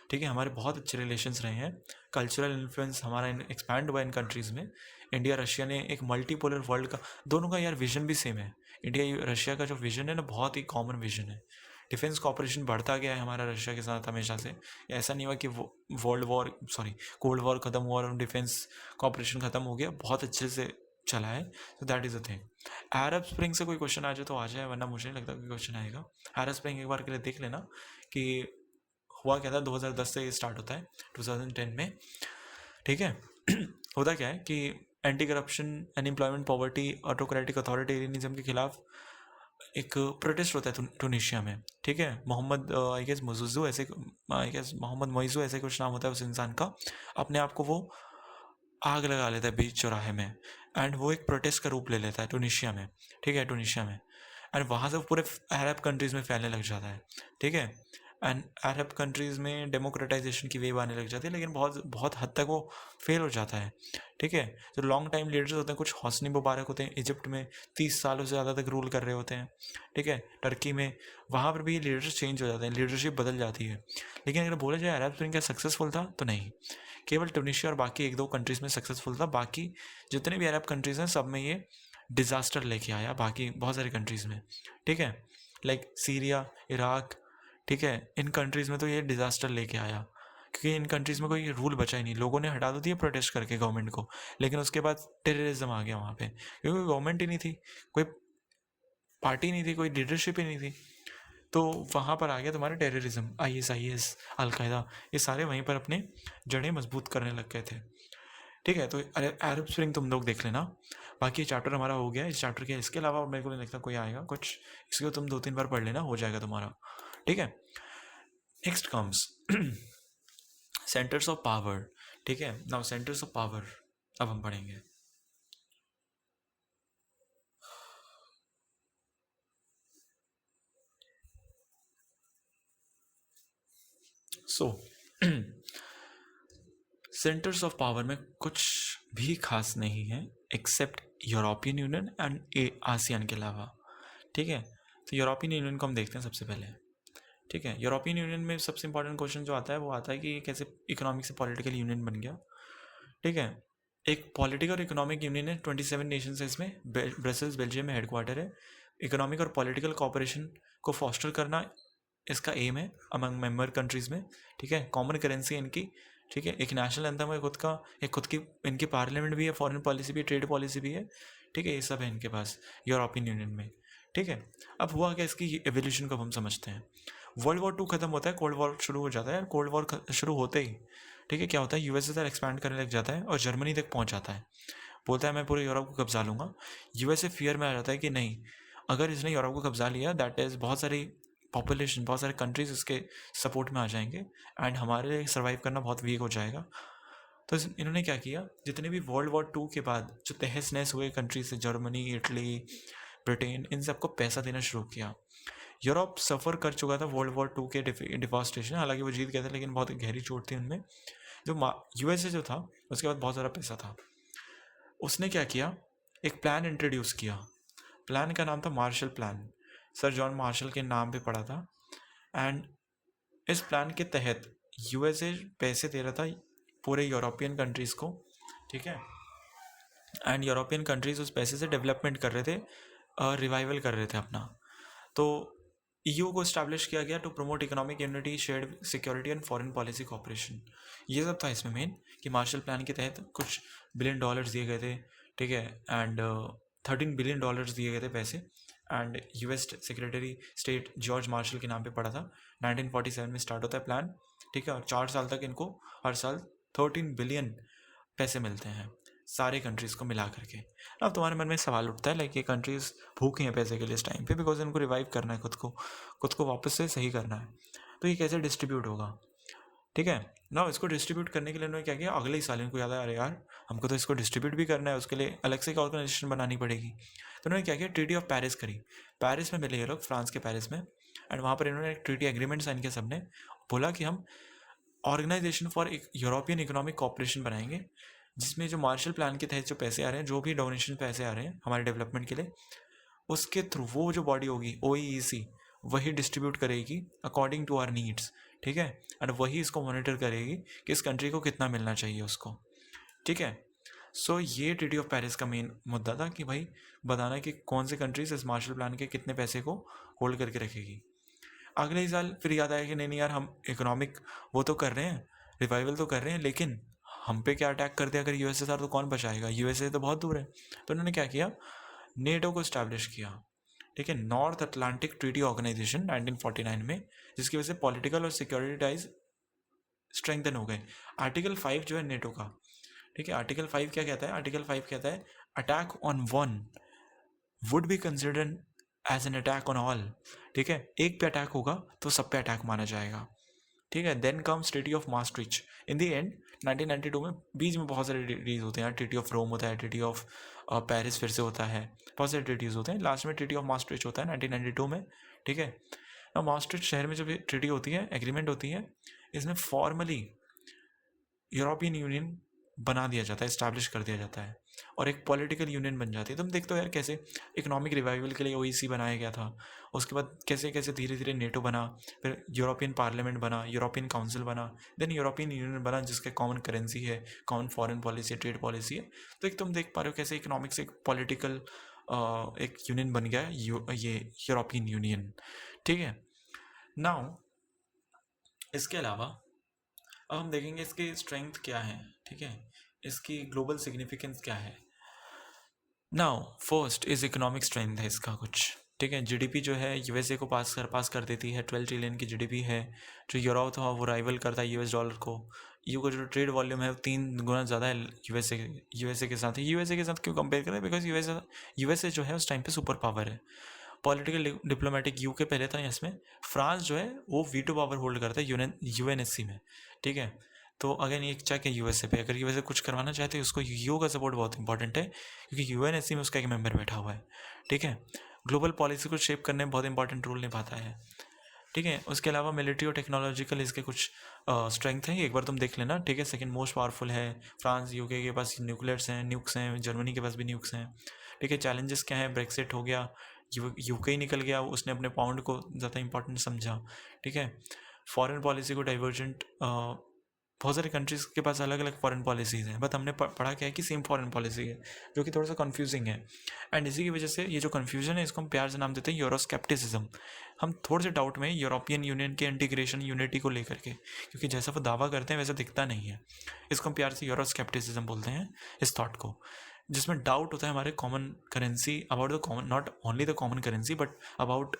ठीक है। हमारे बहुत अच्छे रिलेशंस रहे हैं। कल्चरल इन्फ्लुएंस हमारा एक्सपैंड हुआ इन कंट्रीज़ में। इंडिया रशिया ने एक मल्टीपोलर वर्ल्ड का, दोनों का यार विजन भी सेम है। इंडिया रशिया का जो विजन है ना, बहुत ही कॉमन विजन है। डिफेंस कॉपरेशन बढ़ता गया है हमारा रशिया के साथ हमेशा से। ऐसा नहीं हुआ कि कोल्ड वॉर ख़त्म हुआ और डिफेंस कॉपरेशन ख़त्म हो गया, बहुत अच्छे से चला है। तो that is the thing. Arab spring से कोई क्वेश्चन आ जाए तो आ जाए, वरना मुझे नहीं लगता कोई क्वेश्चन आएगा। अरब स्प्रिंग एक बार के लिए देख लेना कि हुआ क्या था। 2010 से ये स्टार्ट होता है, 2010 में, ठीक है। होता क्या है कि anti corruption, unemployment, poverty, autocratic authoritarianism के खिलाफ एक प्रोटेस्ट होता है टूनिशिया में, ठीक है। मोहम्मद मोहम्मद मोइजू ऐसे कुछ नाम होता है उस इंसान का। अपने आप को वो आग लगा लेता है बीच चौराहे में, एंड वो एक प्रोटेस्ट का रूप ले लेता है टूनिशिया में, ठीक है, टूनिशिया में। एंड वहाँ से वो पूरे अरब कंट्रीज़ में फैलने लग जाता है, ठीक है। एंड अरब कंट्रीज़ में डेमोक्रेटाइजेशन की वेव आने लग जाती है, लेकिन बहुत बहुत हद तक वो फेल हो जाता है, ठीक है। जो लॉन्ग टाइम लीडर्स होते हैं, कुछ हौसनी मुबारक होते हैं, इजिप्ट में 30 सालों से ज़्यादा तक रूल कर रहे होते हैं, ठीक है। टर्की में, वहाँ पर भी लीडर्स चेंज हो जाते हैं, लीडरशिप बदल जाती है। लेकिन अगर बोला जाए अरब स्प्रिंग क्या सक्सेसफुल था, तो नहीं। केवल टूनिशिया और बाकी 1-2 कंट्रीज़ में सक्सेसफुल था, बाकी जितने भी अरब कंट्रीज़ हैं सब में ये डिज़ास्टर लेके आया, बाकी बहुत सारी कंट्रीज़ में, ठीक है। लाइक सीरिया, इराक, ठीक है, इन कंट्रीज़ में तो ये डिज़ास्टर लेके आया, क्योंकि इन कंट्रीज़ में कोई रूल बचा ही नहीं। लोगों ने हटा तो दिया प्रोटेस्ट करके गवर्नमेंट को, लेकिन उसके बाद टेररिज्म आ गया वहाँ पे, क्योंकि गवर्नमेंट ही नहीं थी, कोई पार्टी नहीं थी, कोई लीडरशिप ही नहीं थी। तो वहाँ पर आ गया तुम्हारा टेररिज्म, ISIS, अलकायदा, ये सारे वहीं पर अपने जड़ें मजबूत करने लग गए थे, ठीक है। तो अरब स्प्रिंग तुम लोग देख लेना। बाकी चैप्टर हमारा हो गया इस चैप्टर के, इसके अलावा मेरे को नहीं लगता कोई आएगा कुछ, इसको तुम 2-3 बार पढ़ लेना, हो जाएगा तुम्हारा, ठीक है। Next comes centres of power, ठीक है। नाउ सेंटर्स ऑफ पावर अब हम पढ़ेंगे। सो सेंटर्स ऑफ पावर में कुछ भी खास नहीं है except European Union and ASEAN के अलावा, ठीक है। तो यूरोपियन यूनियन को हम देखते हैं सबसे पहले, ठीक है। यूरोपियन यूनियन में सबसे इंपॉर्टेंट क्वेश्चन जो आता है वो आता है कि ये कैसे इकोनॉमिक से पॉलिटिकल यूनियन बन गया, ठीक है। एक पॉलिटिकल और इकोनॉमिक यूनियन है, 27 नेशंस है इसमें, ब्रसेल्स बेल्जियम में हेडक्वार्टर है। इकोनॉमिक और पॉलिटिकल कोऑपरेशन को फॉस्टर करना इसका एम है अमंग मेंबर कंट्रीज़ में, ठीक है। कॉमन करेंसी है इनकी, ठीक है। एक नेशनल एंथम है खुद का, एक खुद की इनकी पार्लियामेंट भी है, फॉरेन पॉलिसी भी है, ट्रेड पॉलिसी भी है, ठीक है। ये सब है इनके पास यूरोपियन यूनियन में, ठीक है। अब हुआ क्या, इसकी एवोल्यूशन को हम समझते हैं। वर्ल्ड वॉर 2 खत्म होता है, कोल्ड वॉर शुरू हो जाता है। कोल्ड वॉर शुरू होते ही, ठीक है, क्या होता है, यूएसएसआर एक्सपैंड करने लग जाता है और जर्मनी तक पहुंच जाता है। बोलता है मैं पूरे यूरोप को कब्जा लूँगा। यूएसए फियर में आ जाता है कि नहीं, अगर इसने यूरोप को कब्जा लिया, दैट इज़ बहुत सारी पॉपुलेशन, बहुत सारे कंट्रीज इसके सपोर्ट में आ जाएंगे एंड हमारे लिए सर्वाइव करना बहुत वीक हो जाएगा। तो इन्होंने क्या किया, जितने भी वर्ल्ड वॉर 2 के बाद जो तहस नहस हुए कंट्रीज से, जर्मनी, इटली, ब्रिटेन, इन सबको पैसा देना शुरू किया। यूरोप सफ़र कर चुका था वर्ल्ड वॉर 2 के डिफॉस्टेशन, हालांकि वो जीत गए थे, लेकिन बहुत गहरी चोट थी उनमें। जो यूएसए जो था, उसके बाद बहुत सारा पैसा था। उसने क्या किया, एक प्लान इंट्रोड्यूस किया। प्लान का नाम था Marshall plan, sir John Marshall के नाम पे पड़ा था। एंड इस प्लान के तहत यूएसए पैसे दे रहा था पूरे यूरोपियन कंट्रीज़ को, ठीक है। एंड यूरोपियन कंट्रीज़ उस पैसे से डेवलपमेंट कर रहे थे, रिवाइवल कर रहे थे अपना। तो EU को इस्टेब्लिश किया गया to promote economic unity, shared security and foreign policy cooperation. ये सब था इसमें मेन, कि मार्शल प्लान के तहत कुछ $1 बिलियन दिए गए थे, ठीक है। एंड $13 बिलियन दिए गए थे पैसे and US secretary state George Marshall के नाम पे पड़ा था। 1947 में स्टार्ट होता है प्लान, ठीक है, और 4 साल तक इनको हर साल 13 बिलियन पैसे मिलते हैं सारे कंट्रीज़ को मिला करके। अब तुम्हारे मन में सवाल उठता है, लाइक ये कंट्रीज़ भूखे हैं पैसे के लिए इस टाइम पे, बिकॉज इनको रिवाइव करना है, खुद को वापस से सही करना है, तो ये कैसे डिस्ट्रीब्यूट होगा, ठीक है ना। इसको डिस्ट्रीब्यूट करने के लिए उन्होंने क्या किया, अगले ही साल इनको याद आया, अरे यार हमको तो इसको डिस्ट्रीब्यूट भी करना है, उसके लिए अलग से एक ऑर्गेनाइजेशन बनानी पड़ेगी। तो उन्होंने क्या किया, ट्रीटी ऑफ पेरिस करी। पेरिस में मिले ये लोग, फ्रांस के पेरिस में, एंड वहाँ पर इन्होंने एक ट्रीटी एग्रीमेंट साइन किया सबने, बोला कि हम ऑर्गेनाइजेशन फॉर एक यूरोपियन इकोनॉमिक कॉपरेशन बनाएंगे, जिसमें जो मार्शल प्लान के तहत जो पैसे आ रहे हैं, जो भी डोनेशन पैसे आ रहे हैं हमारे डेवलपमेंट के लिए, उसके थ्रू वो जो बॉडी होगी OEEC वही डिस्ट्रीब्यूट करेगी अकॉर्डिंग टू आवर नीड्स, ठीक है, एंड वही इसको मॉनिटर करेगी कि इस कंट्री को कितना मिलना चाहिए उसको, ठीक है। सो ये ट्रीटी ऑफ पेरिस का मेन मुद्दा था कि भाई बताना कि कौन से कंट्रीज इस मार्शल प्लान के कितने पैसे को होल्ड करके रखेगी। अगले ही साल फिर याद आया कि नहीं यार, हम इकोनॉमिक वो तो कर रहे हैं, रिवाइवल तो कर रहे हैं, लेकिन हम पे क्या अटैक कर दिया अगर USSR, तो कौन बचाएगा, USA तो बहुत दूर है। तो उन्होंने क्या किया, नेटो को इस्टेब्लिश किया, ठीक है, नॉर्थ अटलांटिक ट्रीटी ऑर्गेनाइजेशन 1949 में, जिसकी वजह से पॉलिटिकल और सिक्योरिटी टाइज स्ट्रेंथन हो गए। आर्टिकल 5 जो है नेटो का, ठीक है, आर्टिकल 5 क्या कहता है, आर्टिकल 5 कहता है attack on one would be considered as an attack on all, ठीक है, एक पे अटैक होगा तो सब पे अटैक माना जाएगा, ठीक है। Then comes treaty of Maastricht in the end 1992 में, बीच में बहुत सारे ट्रीटीज होते हैं, ट्रीटी ऑफ रोम होता है, ट्रीटी ऑफ पेरिस फिर से होता है, बहुत सारे ट्रीटीज होते हैं, लास्ट में ट्रीटी ऑफ मास्ट्रिच होता है 1992 में, ठीक है। अब मास्ट्रिच शहर में जब ये ट्रीटी होती है, एग्रीमेंट होती है, इसमें फॉर्मली यूरोपियन यूनियन बना दिया जाता है, इस्टेब्लिश कर दिया जाता है, और एक पॉलिटिकल यूनियन बन जाती है। तुम देखते हो यार कैसे इकोनॉमिक रिवाइवल के लिए OEC बनाया गया था, उसके बाद कैसे कैसे धीरे धीरे नेटो बना, फिर यूरोपियन पार्लियामेंट बना, यूरोपियन काउंसिल बना, देन यूरोपियन यूनियन बना, जिसका कॉमन करेंसी है, common foreign policy, trade policy है। तो एक तुम देख पा रहे हो कैसे इकोनॉमिक से एक पॉलिटिकल एक यूनियन बन गया है ये यूरोपियन यूनियन, ठीक है। नाउ इसके अलावा अब हम देखेंगे इसकी स्ट्रेंथ क्या है, ठीक है, इसकी ग्लोबल सिग्निफिकेंस क्या है। Now first is economic strength है इसका कुछ, ठीक है। GDP जो है USA को पास कर देती है, 12 ट्रिलियन की GDP है। जो यूरो था वो राइवल करता है US डॉलर को। EU का जो ट्रेड वॉल्यूम है वो 3 गुना ज़्यादा है USA के साथ। USA के साथ क्यों कंपेयर करें, बिकॉज USA जो है उस टाइम पे सुपर पावर है। पॉलिटिकल डिप्लोमेटिक UK पहले था इसमें। फ्रांस जो है वो वीटो पावर होल्ड करता है UNSC में, ठीक है। तो अगेन ये चेक है USA पे, अगर USA कुछ करवाना चाहते हैं उसको EU का सपोर्ट बहुत इंपॉर्टेंट है, क्योंकि UNSC में उसका एक मेंबर बैठा हुआ है, ठीक है। ग्लोबल पॉलिसी को शेप करने में बहुत इंपॉर्टेंट रोल निभाता है, ठीक है। उसके अलावा मिलिट्री और टेक्नोलॉजिकल इसके कुछ स्ट्रेंथ है, एक बार तुम देख लेना, ठीक है। सेकंड मोस्ट पावरफुल है फ्रांस। UK के पास न्यूक्लियर्स हैं, न्यूक्स हैं, जर्मनी के पास भी न्यूक्स हैं, ठीक है। चैलेंजेस क्या है, ब्रेक्सिट हो गया, UK ही निकल गया, उसने अपने पाउंड को ज़्यादा इंपॉर्टेंट समझा, ठीक है। फॉरेन पॉलिसी को डाइवर्जेंट, बहुत सारे कंट्रीज़ के पास अलग अलग फॉरेन पॉलिसीज़ हैं, बट हमने पढ़ा क्या है कि सेम फॉरेन पॉलिसी है, जो कि थोड़ा सा कन्फ्यूजिंग है। एंड इसी की वजह से ये जो कन्फ्यूजन है इसको हम प्यार से नाम देते हैं यूरोस्केप्टिसिज्म। हम थोड़े से डाउट में यूरोपियन यूनियन के इंटीग्रेशन यूनिटी को लेकर के, क्योंकि जैसा वो दावा करते हैं वैसा दिखता नहीं है। इसको हम प्यार से यूरोस्केप्टिसिज्म बोलते हैं इस थॉट को, जिसमें डाउट होता है हमारे common currency, about the common, not only the common currency but about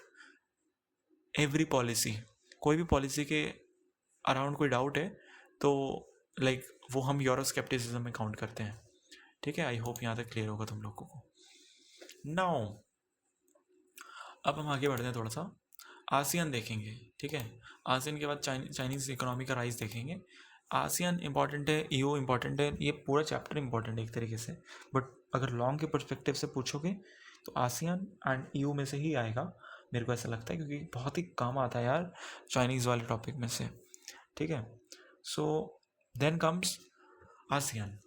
every policy. कोई भी पॉलिसी के अराउंड कोई डाउट है तो लाइक वो हम यूरोस्केप्टिसिज्म में काउंट करते हैं, ठीक है। आई होप यहाँ तक क्लियर होगा तुम लोगों को। नाउ अब हम आगे बढ़ते हैं, थोड़ा सा आसियान देखेंगे, ठीक है। आसियान के बाद चाइनीज़ इकोनॉमी का राइज देखेंगे। आसियान इंपॉर्टेंट है, EU इंपॉर्टेंट है, ये पूरा चैप्टर इंपॉर्टेंट है एक तरीके से, बट अगर लॉन्ग के परस्पेक्टिव से पूछोगे तो आसियान एंड EU में से ही आएगा, मेरे को ऐसा लगता है, क्योंकि बहुत ही काम आता है यार चाइनीज़ वाले टॉपिक में से, ठीक है। So then comes ASEAN.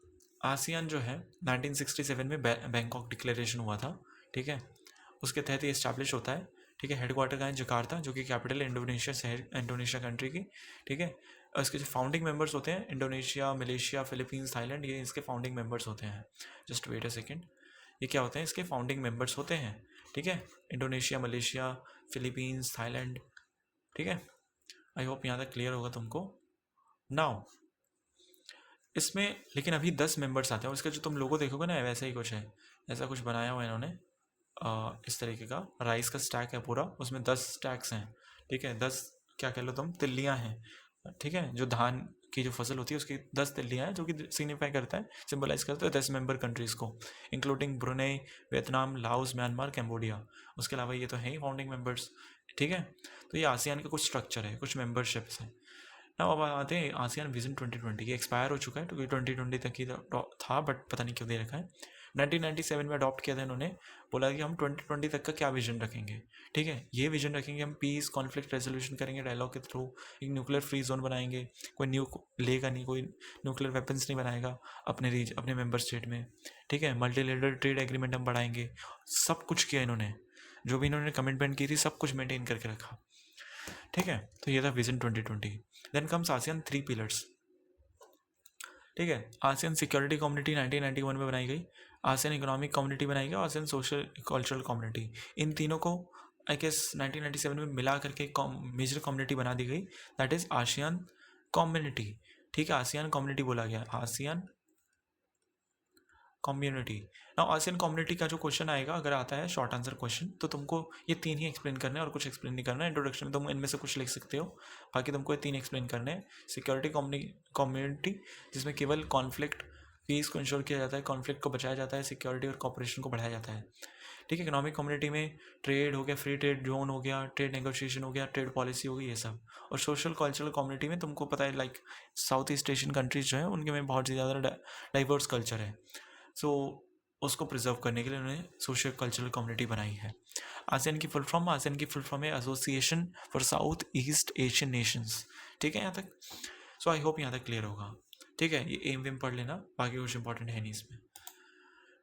ASEAN जो है 1967 में बैंकॉक डिक्लेरेशन हुआ था, ठीक है। उसके तहत ये इस्टेब्लिश होता है, ठीक है। हेडक्वार्टर का है जकार्ता, जो कि कैपिटल है इंडोनेशिया शहर, इंडोनेशिया कंट्री की, ठीक है। इसके जो फाउंडिंग मेंबर्स होते हैं इंडोनेशिया, मलेशिया, फिलीपींस, थाईलैंड, ये इसके फाउंडिंग मेंबर्स होते हैं। जस्ट वेट अ सेकेंड, ये क्या होते हैं, इसके फाउंडिंग मेंबर्स होते हैं, ठीक है। इंडोनेशिया, मलेशिया, फिलीपींस, थाईलैंड, ठीक है। आई होप यहाँ तक क्लियर होगा तुमको। नाउ इसमें लेकिन अभी 10 मेंबर्स आते हैं, और इसका जो तुम लोगो देखोगे ना वैसा ही कुछ है, ऐसा कुछ बनाया हुआ है इन्होंने, इस तरीके का राइस का स्टैक है पूरा, उसमें 10 स्टैक्स हैं, ठीक है, 10 क्या कह लो तुम, तिल्लियाँ हैं, ठीक है, जो धान की जो फसल होती है उसकी 10 तिल्लियाँ हैं, जो कि सिग्निफाई करता है, सिंबलाइज करता है 10 मेंबर कंट्रीज़ को, including Brunei, Vietnam, Laos, Myanmar, Cambodia. उसके अलावा ये तो हैं ही फाउंडिंग मेंबर्स, ठीक है। तो ये आसियान का कुछ स्ट्रक्चर है, कुछ मेंबरशिप्स हैं ना। अब आते हैं आसियान विजन 2020, ये एक्सपायर हो चुका है, क्योंकि 2020 तक ही था, बट पता नहीं क्यों दे रखा है। 1997 में अडॉप्ट किया था इन्होंने, बोला कि हम 2020 तक का क्या विजन रखेंगे, ठीक है। ये विजन रखेंगे, हम पीस कॉन्फ्लिक्ट रेजोल्यूशन करेंगे डायलॉग के थ्रू, एक न्यूक्लियर फ्री जोन बनाएंगे, कोई लेगा नहीं, कोई न्यूक्लियर वेपन्स नहीं बनाएगा अपने मेंबर स्टेट में, ठीक है। मल्टीलेटरल ट्रेड एग्रीमेंट हम बढ़ाएंगे, सब कुछ किया इन्होंने, जो भी इन्होंने कमिटमेंट की थी सब कुछ मेंटेन करके रखा, ठीक है। तो ये था vision 2020। Then comes ASEAN 3 pillars, ठीक है। आसियान सिक्योरिटी कम्युनिटी 1991 में बनाई गई, आसियान इकोनॉमिक कम्युनिटी बनाई गई, आसियान सोशल कल्चरल कम्युनिटी, इन तीनों को आई गेस 1997 में मिला करके मेजर कम्युनिटी बना दी गई, दैट इज आसियान कम्युनिटी, ठीक है। आसियान कम्युनिटी बोला गया, आसियान कम्युनिटी। ना आसियान कम्युनिटी का जो क्वेश्चन आएगा, अगर आता है शॉर्ट आंसर क्वेश्चन, तो तुमको ये 3 ही एक्सप्लेन करना है और कुछ एक्सप्लेन नहीं करना है। इंट्रोडक्शन में तुम इनमें से कुछ लिख सकते हो, बाकी तुमको ये 3 एक्सप्लेन करने हैं। सिक्योरिटी कम्युनिटी, जिसमें केवल कॉन्फ्लिक्ट पीस को इंश्योर किया जाता है, कॉन्फ्लिक्ट को बचाया जाता है, सिक्योरिटी और कॉपरेशन को बढ़ाया जाता है, ठीक है। इकोनॉमिक कम्युनिटी में ट्रेड हो गया, फ्री ट्रेड जोन हो गया, ट्रेड नेगोशिएशन हो गया, ट्रेड पॉलिसी हो गई, ये सब। और सोशल कल्चरल कम्युनिटी में तुमको पता है, like south east Asian countries जो है उनके में बहुत ज़्यादा डाइवर्स कल्चर है, सो उसको प्रिजर्व करने के लिए उन्होंने सोशल कल्चरल कम्युनिटी बनाई है। आसियान की फुल फॉर्म है association for south east Asian Nations, ठीक है यहाँ तक। सो आई होप यहाँ तक क्लियर होगा, ठीक है। ये एम वेम पढ़ लेना, बाकी कुछ इंपॉर्टेंट है नहीं इसमें।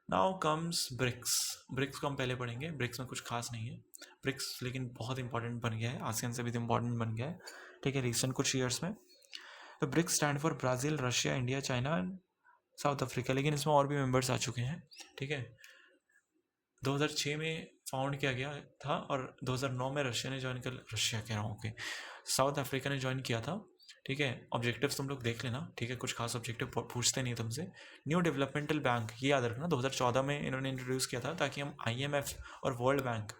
Now comes BRICS. ब्रिक्स को हम पहले पढ़ेंगे, ब्रिक्स में कुछ खास नहीं है, ब्रिक्स लेकिन बहुत इंपॉर्टेंट बन गया है, आसियान से भी इंपॉर्टेंट बन गया है, ठीक है, रिसेंट कुछ ईयर्स में। तो BRICS stand for Brazil, Russia, India, China and South Africa, लेकिन इसमें और भी मेंबर्स आ चुके हैं, ठीक है। 2006 में फाउंड किया गया था और 2009 में रशिया ने ज्वाइन कर, रशिया कह रहा हूँ कि साउथ अफ्रीका ने ज्वाइन किया था, ठीक है। ऑब्जेक्टिव्स तुम लोग देख लेना, ठीक है, कुछ खास ऑब्जेक्टिव पूछते नहीं तुमसे। न्यू डेवलपमेंटल बैंक, ये याद रखना, 2014 में इन्होंने इंट्रोड्यूस किया था, ताकि हम IMF और वर्ल्ड बैंक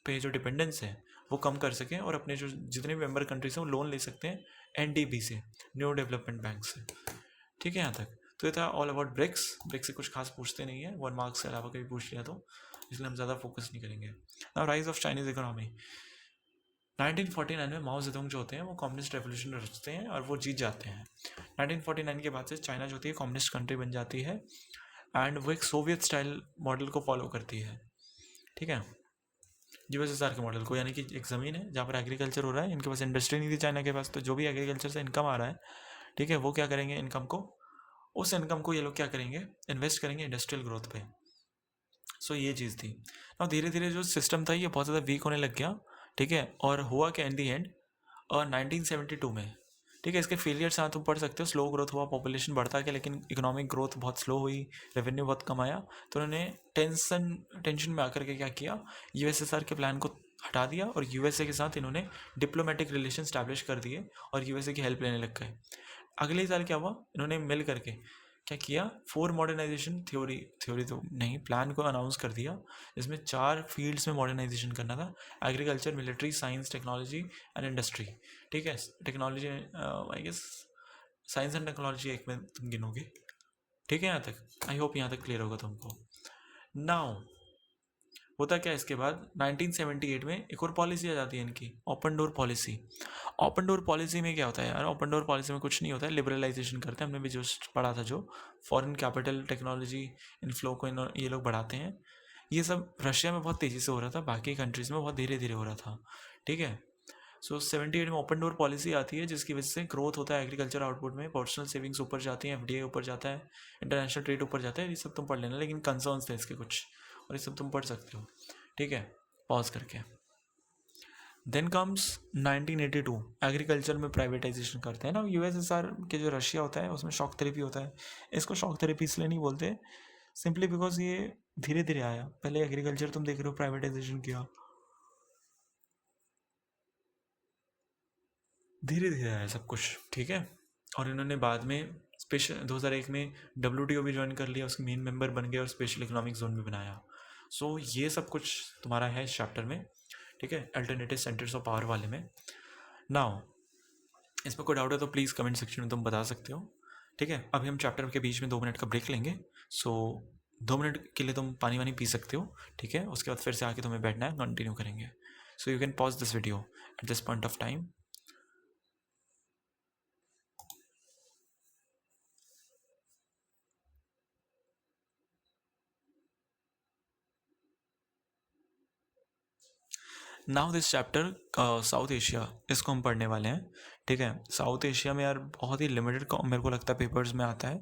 पे जो डिपेंडेंस है वो कम कर सकें, और अपने जो जितने भी मेंबर कंट्रीज हैं वो लोन ले सकते हैं NDB से, न्यू डेवलपमेंट बैंक से, ठीक है यहाँ तक। तो ये था ऑल अबाउट ब्रिक्स। ब्रिक्स से कुछ खास पूछते नहीं है, 1 मार्क्स के अलावा कभी पूछ लिया तो, इसलिए हम ज़्यादा फोकस नहीं करेंगे। Now rise of Chinese economy. 1949 में माओ जेडुंग जो होते हैं वो कम्युनिस्ट रेवोल्यूशन रचते हैं और वो जीत जाते हैं। 1949 के बाद से चाइना जो होती है कम्युनिस्ट कंट्री बन जाती है, एंड वो एक सोवियत स्टाइल मॉडल को फॉलो करती है, ठीक है, USSR के मॉडल को। यानी कि एक ज़मीन है जहाँ पर एग्रीकल्चर हो रहा है, इनके पास इंडस्ट्री नहीं थी चाइना के पास, तो जो भी एग्रीकल्चर से इनकम आ रहा है, ठीक है, वो क्या करेंगे, इनकम को, उस इनकम को ये लोग क्या करेंगे, इन्वेस्ट करेंगे इंडस्ट्रियल ग्रोथ पे। सो ये चीज़ थी। अब धीरे धीरे जो सिस्टम था ये बहुत ज़्यादा वीक होने लग गया, ठीक है। और हुआ क्या इन दी एंड, और 1972 में, ठीक है, इसके फेलियर्स यहाँ तुम पढ़ सकते हो। स्लो ग्रोथ हुआ, पॉपुलेशन बढ़ता गया, लेकिन इकोनॉमिक ग्रोथ बहुत स्लो हुई, रेवेन्यू बहुत कम आया, तो उन्होंने टेंशन में आकर के क्या किया, USSR के प्लान को हटा दिया और USA के साथ इन्होंने डिप्लोमेटिक रिलेशन स्टैब्लिश कर दिए और USA की हेल्प लेने लग गए। अगले ही साल क्या हुआ, इन्होंने मिल करके क्या किया, 4 मॉडर्नाइजेशन थ्योरी तो नहीं, प्लान को अनाउंस कर दिया, जिसमें 4 फील्ड्स में मॉडर्नाइजेशन करना था, agriculture, military, science, technology and industry, ठीक है। Technology I guess science and technology एक में तुम गिनोगे, ठीक है यहाँ तक। आई होप यहाँ तक क्लियर होगा तुमको। नाउ होता क्या, इसके बाद 1978 में एक और पॉलिसी आ जाती है इनकी, open door policy. Open door policy में क्या होता है यार, ओपन डोर पॉलिसी में कुछ नहीं होता है, लिबरलाइजेशन करते हैं, हमने भी जस्ट पढ़ा था, जो फॉरेन कैपिटल टेक्नोलॉजी इनफ्लो को ये लोग बढ़ाते हैं। ये सब रशिया में बहुत तेज़ी से हो रहा था, बाकी कंट्रीज़ में बहुत धीरे धीरे हो रहा था, ठीक है। सो 78 में ओपन डोर पॉलिसी आती है, जिसकी वजह से ग्रोथ होता है एग्रीकल्चर आउटपुट में, पर्सनल सेविंग्स ऊपर जाती हैं, FDI ऊपर जाता है, इंटरनेशनल ट्रेड ऊपर जाता है, ये सब तुम पढ़ लेना, लेकिन कंसर्न्स थे इसके कुछ, और ये सब तुम पढ़ सकते हो, ठीक है, पॉज करके। देन कम्स 1982, एग्रीकल्चर में प्राइवेटाइजेशन करते हैं ना। USSR के जो रशिया होता है उसमें शॉक थेरेपी होता है, इसको शॉक थेरेपी इसलिए नहीं बोलते, सिंपली बिकॉज ये धीरे धीरे आया। पहले एग्रीकल्चर तुम देख रहे हो प्राइवेटाइजेशन किया, धीरे धीरे आया सब कुछ, ठीक है। और इन्होंने बाद में स्पेशल 2001 में WTO भी ज्वाइन कर लिया, उसके मेन मेंबर बन गए और स्पेशल इकोनॉमिक जोन भी बनाया। सो ये सब कुछ तुम्हारा है इस चैप्टर में, ठीक है, अल्टरनेटिव सेंटर्स ऑफ पावर वाले में। नाउ इसमें कोई डाउट है तो प्लीज़ कमेंट सेक्शन में तुम बता सकते हो, ठीक है। अभी हम चैप्टर के बीच में 2 मिनट का ब्रेक लेंगे। सो 2 मिनट के लिए तुम पानी वानी पी सकते हो, ठीक है। उसके बाद फिर से आके तुम्हें बैठना है, कंटिन्यू करेंगे। So you can pause this video at this point of time. Now this chapter south Asia, इसको हम पढ़ने वाले हैं, ठीक है। साउथ एशिया में यार बहुत ही लिमिटेड मेरे को लगता है पेपर्स में आता है।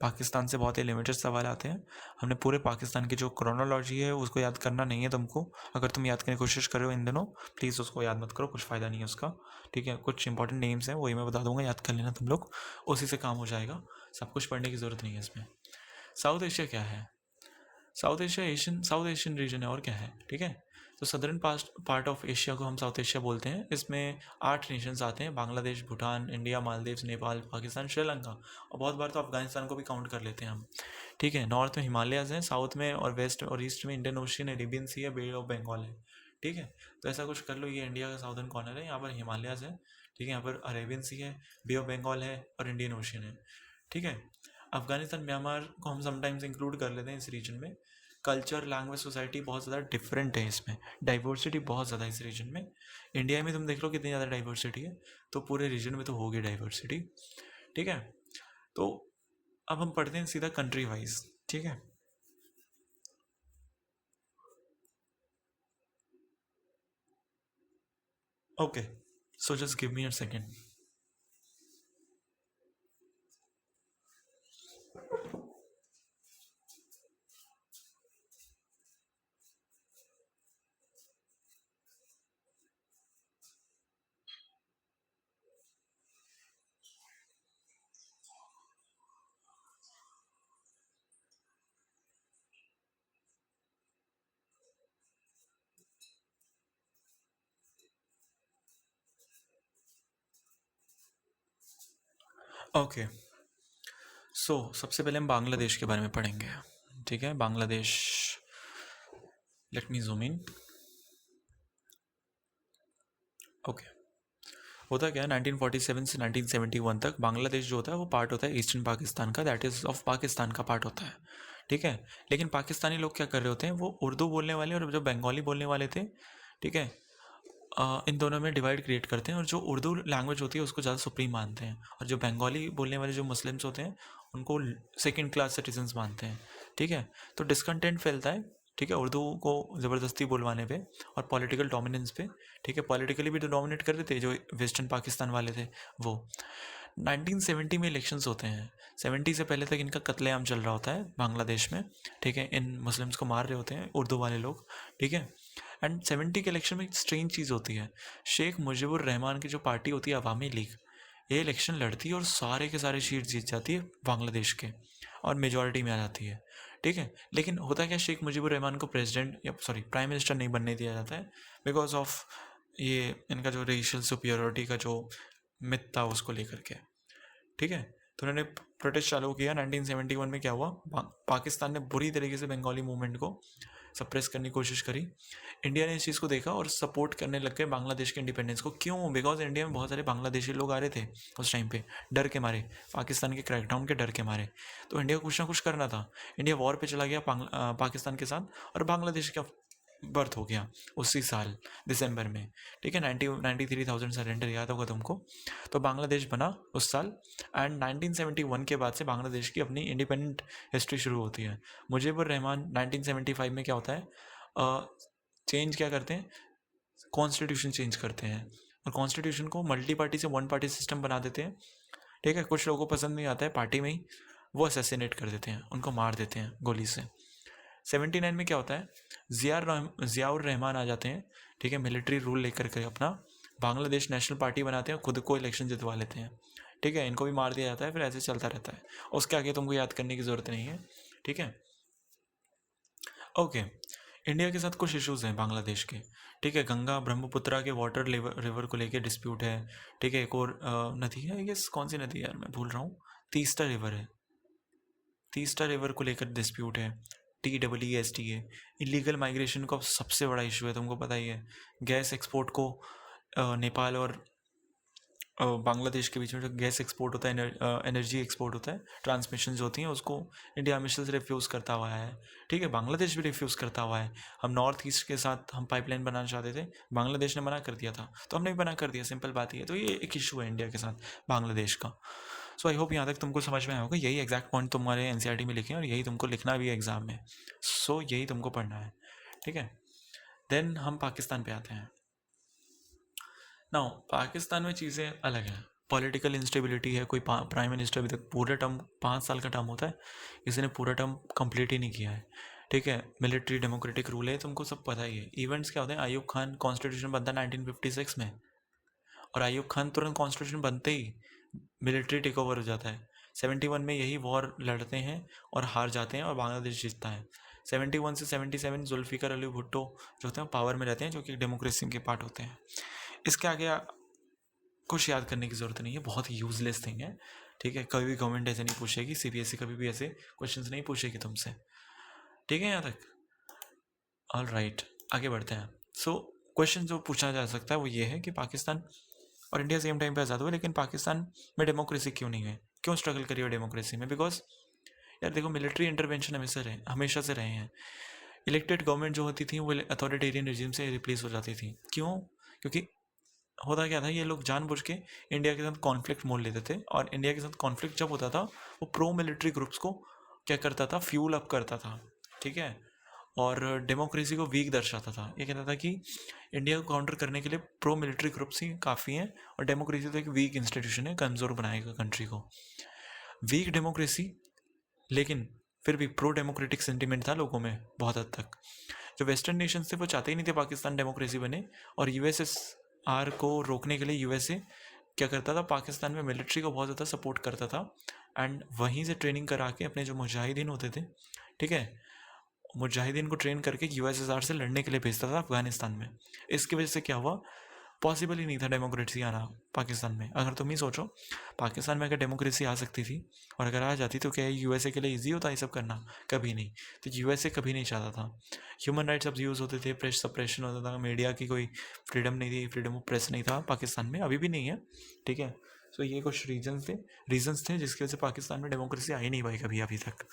पाकिस्तान से बहुत ही लिमिटेड सवाल आते हैं। हमने पूरे पाकिस्तान की जो क्रोनोलॉजी है उसको याद करना नहीं है तुमको। अगर तुम याद करने की कोशिश कर रहे हो इन दिनों, प्लीज़ उसको याद मत करो, कुछ फ़ायदा नहीं है उसका, ठीक है। कुछ इंपॉर्टेंट नेम्स हैं वही मैं बता दूंगा, याद कर लेना तुम लोग, उसी से काम हो जाएगा। सब कुछ पढ़ने की ज़रूरत नहीं है इसमें। साउथ एशिया क्या है? साउथ एशियन रीजन है, और क्या है, ठीक है। तो सदर्न पार्ट ऑफ एशिया को हम साउथ एशिया बोलते हैं। इसमें 8 नेशंस आते हैं, बांग्लादेश, भूटान, इंडिया, मालदीव्स, नेपाल, पाकिस्तान, श्रीलंका, और बहुत बार तो अफगानिस्तान को भी काउंट कर लेते हैं हम, ठीक है। नॉर्थ में हिमालयाज़ हैं, साउथ में और वेस्ट और ईस्ट में इंडियन ओशियन, अरेबियन सी है, बे ऑफ बंगाल है, ठीक है। तो ऐसा कुछ कर लो, ये इंडिया का साउदर्न कॉर्नर है, यहाँ पर हिमालयाज़ है, ठीक है, यहाँ पर अरेबियन सी है, बे ऑफ बंगाल है और इंडियन ओशियन है, ठीक है। अफगानिस्तान, म्यांमार को हम समटाइम्स इंक्लूड कर लेते हैं इस रीजन में। कल्चर, लैंग्वेज, सोसाइटी बहुत ज़्यादा डिफरेंट है इसमें, डाइवर्सिटी बहुत ज़्यादा है इस रीजन में। इंडिया में तुम देख लो कितनी ज़्यादा डाइवर्सिटी है, तो पूरे रीजन में तो होगी डाइवर्सिटी, ठीक है। तो अब हम पढ़ते हैं सीधा कंट्री वाइज, ठीक है। Okay, so just give me a second. Okay, so सबसे पहले हम बांग्लादेश के बारे में पढ़ेंगे, ठीक है। Bangladesh, let me zoom in. Okay, होता क्या है, 1947 से 1971 तक बांग्लादेश जो होता है वो पार्ट होता है ईस्टर्न पाकिस्तान का, दैट इज़ ऑफ पाकिस्तान का पार्ट होता है, ठीक है। लेकिन पाकिस्तानी लोग क्या कर रहे होते हैं, वो उर्दू बोलने वाले और जो बंगाली बोलने वाले थे, ठीक है, इन दोनों में डिवाइड क्रिएट करते हैं, और जो उर्दू लैंग्वेज होती है उसको ज़्यादा सुप्रीम मानते हैं, और जो बंगाली बोलने वाले जो मुस्लिम्स होते हैं उनको सेकंड क्लास सिटीजन्स मानते हैं, ठीक है। तो डिसकंटेंट फैलता है, ठीक है, उर्दू को ज़बरदस्ती बुलवाने पे और पॉलिटिकल डोमिनेंस पे, ठीक है। पॉलिटिकली भी तो डोमिनेट कर रहे थे जो वेस्टर्न पाकिस्तान वाले थे वो। 1970 में इलेक्शंस होते हैं, 70 से पहले तक इनका कत्लेआम चल रहा होता है बांग्लादेश में, ठीक है। इन मुस्लिम्स को मार रहे होते हैं उर्दू वाले लोग, ठीक है। एंड 70 के इलेक्शन में एक स्ट्रेंज चीज़ होती है, शेख मुजीबुर रहमान की जो पार्टी होती है अवामी लीग, ये इलेक्शन लड़ती है और सारे के सारे सीट जीत जाती है बांग्लादेश के, और मेजॉरिटी में आ जाती है, ठीक है। लेकिन होता क्या, शेख मुजीबुर रहमान को प्रेसिडेंट या सॉरी प्राइम मिनिस्टर नहीं बनने दिया जाता है, बिकॉज ऑफ ये इनका जो रेशियल सुपियोरिटी का जो मिथ था उसको लेकर के, ठीक है। तो उन्होंने प्रोटेस्ट चालू किया। 1971 में क्या हुआ, पाकिस्तान ने बुरी तरीके से बंगाली मूवमेंट को सप्रेस करने की कोशिश करी। इंडिया ने इस चीज़ को देखा और सपोर्ट करने लग गए बांग्लादेश के इंडिपेंडेंस को। क्यों? बिकॉज इंडिया में बहुत सारे बांग्लादेशी लोग आ रहे थे उस टाइम पे, डर के मारे, पाकिस्तान के क्रैकडाउन के डर के मारे। तो इंडिया को कुछ ना कुछ करना था। इंडिया वॉर पे चला गया पाकिस्तान के साथ, और बांग्लादेश का बर्थ हो गया उसी साल दिसंबर में, ठीक है। 93,000 सरेंडर, याद होगा तुमको। तो बांग्लादेश बना उस साल, एंड 1971 के बाद से बांग्लादेश की अपनी इंडिपेंडेंट हिस्ट्री शुरू होती है। मुजीबुर रहमान 1975 में क्या होता है, चेंज क्या करते हैं, कॉन्स्टिट्यूशन चेंज करते हैं, और कॉन्स्टिट्यूशन को मल्टी पार्टी से वन पार्टी सिस्टम बना देते हैं, ठीक है। कुछ लोगों को पसंद नहीं आता है पार्टी में ही, वो असैसिनेट कर देते हैं, उनको मार देते हैं गोली से। 79 में क्या होता है, ज़ियाउर रहमान आ जाते हैं, ठीक है, मिलिट्री रूल लेकर के अपना बांग्लादेश नेशनल पार्टी बनाते हैं, खुद को इलेक्शन जितवा लेते हैं, ठीक है। इनको भी मार दिया जाता है, फिर ऐसे चलता रहता है। उसके आगे तुमको याद करने की ज़रूरत नहीं है, ठीक है। ओके, इंडिया के साथ कुछ इश्यूज हैं बांग्लादेश के, ठीक है। गंगा ब्रह्मपुत्रा के वाटर रिवर को लेके डिस्प्यूट है, ठीक है। एक और नदी है, ये कौन सी नदी है यार, मैं भूल रहा हूँ, तीस्ता रिवर है, तीस्ता रिवर को लेकर डिस्प्यूट है, TEESTA, इलीगल माइग्रेशन का सबसे बड़ा इशू है, तुमको पता ही है। गैस एक्सपोर्ट को नेपाल और बांग्लादेश के बीच में जो गैस एक्सपोर्ट होता है, एनर्जी एक्सपोर्ट होता है, ट्रांसमिशन जो होती हैं, उसको इंडिया हमेशा से रिफ्यूज़ करता हुआ है। ठीक है, बांग्लादेश भी रिफ्यूज़ करता हुआ है। हम नॉर्थ ईस्ट के साथ हम पाइपलाइन बनाना चाहते थे, बांग्लादेश ने मना कर दिया था, तो हमने भी मना कर दिया, सिंपल बात ही है। तो ये एक इशू है इंडिया के साथ बांग्लादेश का। सो आई होप यहाँ तक तुमको समझ में आया होगा। यही एग्जैक्ट पॉइंट तुम्हारे NCERT में लिखे हैं और यही तुमको लिखना भी है एग्ज़ाम में। सो यही तुमको पढ़ना है, ठीक है। देन हम पाकिस्तान पे आते हैं। नाउ पाकिस्तान में चीज़ें अलग हैं। पॉलिटिकल इंस्टेबिलिटी है, कोई प्राइम मिनिस्टर अभी तक पूरे टर्म 5 साल का टर्म होता है, किसी ने पूरा टर्म कंप्लीट ही नहीं किया है। ठीक है, मिलिट्री डेमोक्रेटिक रूल है, तुमको सब पता ही है। इवेंट्स क्या होते हैं, अयूब खान कॉन्स्टिट्यूशन बनता है 1956 में, और अयूब खान तुरंत कॉन्स्टिट्यूशन बनते ही मिलिट्री टेक ओवर हो जाता है। 71 में यही वॉर लड़ते हैं और हार जाते हैं और बांग्लादेश जीतता है। 71 से 77 जुल्फिकार अली भुट्टो जो होते हैं पावर में रहते हैं, जो कि डेमोक्रेसी के पार्ट होते हैं। इसके आगे कुछ याद करने की ज़रूरत नहीं है, बहुत यूजलेस थिंग है। ठीक है, कभी भी गवर्नमेंट ऐसे नहीं पूछेगी, CBSE कभी भी ऐसे क्वेश्चंस नहीं पूछेगी तुमसे। ठीक है यहाँ तक? ऑल राइट, आगे बढ़ते हैं। सो क्वेश्चन जो पूछा जा सकता है वो ये है कि पाकिस्तान और इंडिया सेम टाइम पे आज़ाद हुए, लेकिन पाकिस्तान में डेमोक्रेसी क्यों नहीं है, क्यों स्ट्रगल करी हो डेमोक्रेसी में? बिकॉज यार देखो, मिलिट्री इंटरवेंशन हमेशा से रहे हैं। इलेक्टेड गवर्नमेंट जो होती थी वो अथॉरिटेरियन रिजीम से रिप्लेस हो जाती थी। क्यों? क्योंकि होता क्या था, ये लोग जानबूझ के इंडिया के साथ कॉन्फ्लिक्ट मोल लेते थे, और इंडिया के साथ कॉन्फ्लिक्ट जब होता था वो प्रो मिलिट्री ग्रुप्स को क्या करता था, फ्यूल अप करता था। ठीक है, और डेमोक्रेसी को वीक दर्शाता था। ये कहता था कि इंडिया को काउंटर करने के लिए प्रो मिलिट्री ग्रुप्स ही काफ़ी हैं, और डेमोक्रेसी तो एक वीक इंस्टीट्यूशन है, कमज़ोर बनाएगा कंट्री को। वीक डेमोक्रेसी, लेकिन फिर भी प्रो डेमोक्रेटिक सेंटिमेंट था लोगों में बहुत हद तक। जो वेस्टर्न नेशंस थे वो चाहते ही नहीं थे पाकिस्तान डेमोक्रेसी बने, और USSR को रोकने के लिए USA क्या करता था, पाकिस्तान में मिलिट्री को बहुत ज़्यादा सपोर्ट करता था, एंड वहीं से ट्रेनिंग करा के अपने जो मुजाहिदीन होते थे, ठीक है, मुजाहिदीन को ट्रेन करके USSR से लड़ने के लिए भेजता था अफगानिस्तान में। इसकी वजह से क्या हुआ, पॉसिबल ही नहीं था डेमोक्रेसी आना पाकिस्तान में। अगर तुम ही सोचो, पाकिस्तान में अगर डेमोक्रेसी आ सकती थी और अगर आ जाती तो क्या USA के लिए ईजी होता ये सब करना? कभी नहीं। तो USA कभी नहीं चाहता था। ह्यूमन राइट्स अब्यूज़ होते थे, प्रेस सप्रेशन होता था, मीडिया की कोई फ्रीडम नहीं थी, फ्रीडम ऑफ प्रेस नहीं था पाकिस्तान में, अभी भी नहीं है। ठीक है, सो ये कुछ रीजन्स थे जिसकी वजह से पाकिस्तान में डेमोक्रेसी आई नहीं भाई कभी अभी तक।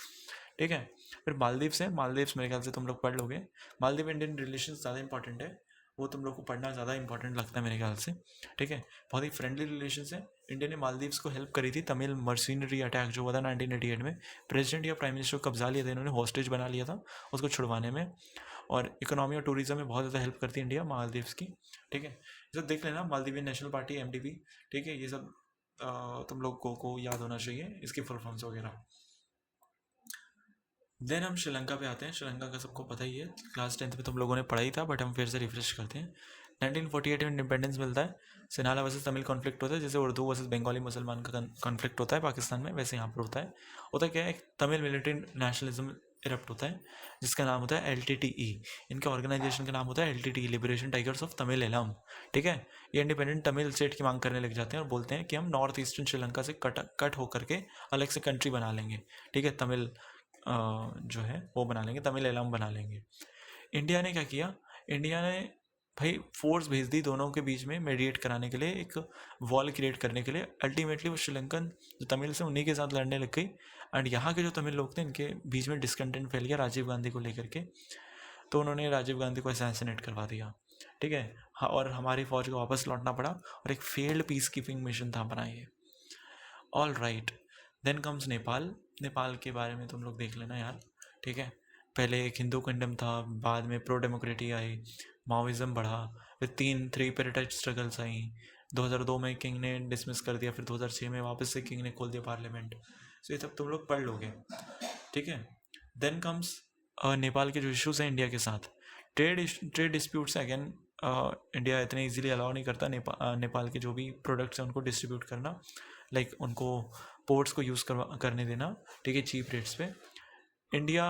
ठीक है, फिर मालदीव्स है। मालदीव्स मेरे ख्याल से तुम लोग पढ़ लोगे। मालदीव इंडियन रिलेशन ज़्यादा इंपॉर्टेंट है, वो तुम लोग को पढ़ना ज़्यादा इंपॉर्टेंट लगता है मेरे ख्याल से। ठीक है, बहुत ही फ्रेंडली रिलेशन है। इंडिया ने मालदीव्स को हेल्प करी थी तमिल मर्सिनरी अटैक जो हुआ था 1988 में। प्रेसिडेंट या प्राइम मिनिस्टर को कब्जा लिया था इन्होंने, हॉस्टेज बना लिया था उसको छुड़वाने में, और इकोनॉमी और टूरिज्म में बहुत ज़्यादा हेल्प करती है इंडिया मालदीव्स की। ठीक है, ये सब देख लेना, मालदीवियन नेशनल पार्टी MDP। ठीक है, ये सब तुम लोग को याद होना चाहिए, इसकी फुल फॉर्म्स वगैरह। देन हम श्रीलंका पे आते हैं। श्रीलंका का सबको पता ही है, क्लास 10th में तुम लोगों ने पढ़ा ही था, बट हम फिर से रिफ्रेश करते हैं। 1948 में इंडिपेंडेंस मिलता है। सिनाला वर्सेस तमिल कॉन्फ्लिक्ट होता है, जैसे उर्दू वर्सेस बंगाली मुसलमान का कॉन्फ्लिक्ट होता है पाकिस्तान में, वैसे यहाँ पर होता है क्या है, एक तमिल मिलिट्री नेशनलिज्म इरप्ट होता है जिसका नाम होता है LTTE। इनके ऑर्गेनाइजेशन का नाम होता है LTTE, liberation tigers of Tamil Eelam. ठीक है, ये इंडिपेंडेंट तमिल स्टेट की मांग करने लग जाते हैं और बोलते हैं कि हम नॉर्थ ईस्टर्न श्रीलंका से कट होकर के अलग से कंट्री बना लेंगे। ठीक है, तमिल जो है वो बना लेंगे, तमिल एलम बना लेंगे। इंडिया ने क्या किया, इंडिया ने भाई फोर्स भेज दी दोनों के बीच में मेडिएट कराने के लिए, एक वॉल क्रिएट करने के लिए। अल्टीमेटली वो श्रीलंकन जो तमिल से उन्हीं के साथ लड़ने लग गई, एंड यहाँ के जो तमिल लोग थे इनके बीच में डिसकंटेंट फैल गया राजीव गांधी को लेकर के, तो उन्होंने राजीव गांधी को असैसिनेट करवा दिया। ठीक है, हाँ, और हमारी फौज को वापस लौटना पड़ा, और एक फेल्ड पीस कीपिंग मिशन था अपना ये। All right, then comes Nepal. Nepal के बारे में तुम लोग देख लेना यार। ठीक है, पहले एक हिंदू किंगडम था, बाद में प्रो डेमोक्रेटी आई, माओइज्म बढ़ा, फिर 3 पेरिटाइट स्ट्रगल्स आई। 2002 में किंग ने डिसमिस कर दिया, फिर 2006 में वापस से किंग ने खोल दिया पार्लियामेंट। सो ये सब तुम लोग पढ़ लोगे। ठीक है, देन कम्स नेपाल के जो इश्यूज हैं इंडिया के साथ, ट्रेड डिस्प्यूट्स। अगेन इंडिया इतने इजीली अलाउ नहीं करता नेपाल के जो भी प्रोडक्ट्स हैं उनको डिस्ट्रीब्यूट करना, लाइक उनको पोर्ट्स को यूज़ करने देना। ठीक है, चीप रेट्स पे। इंडिया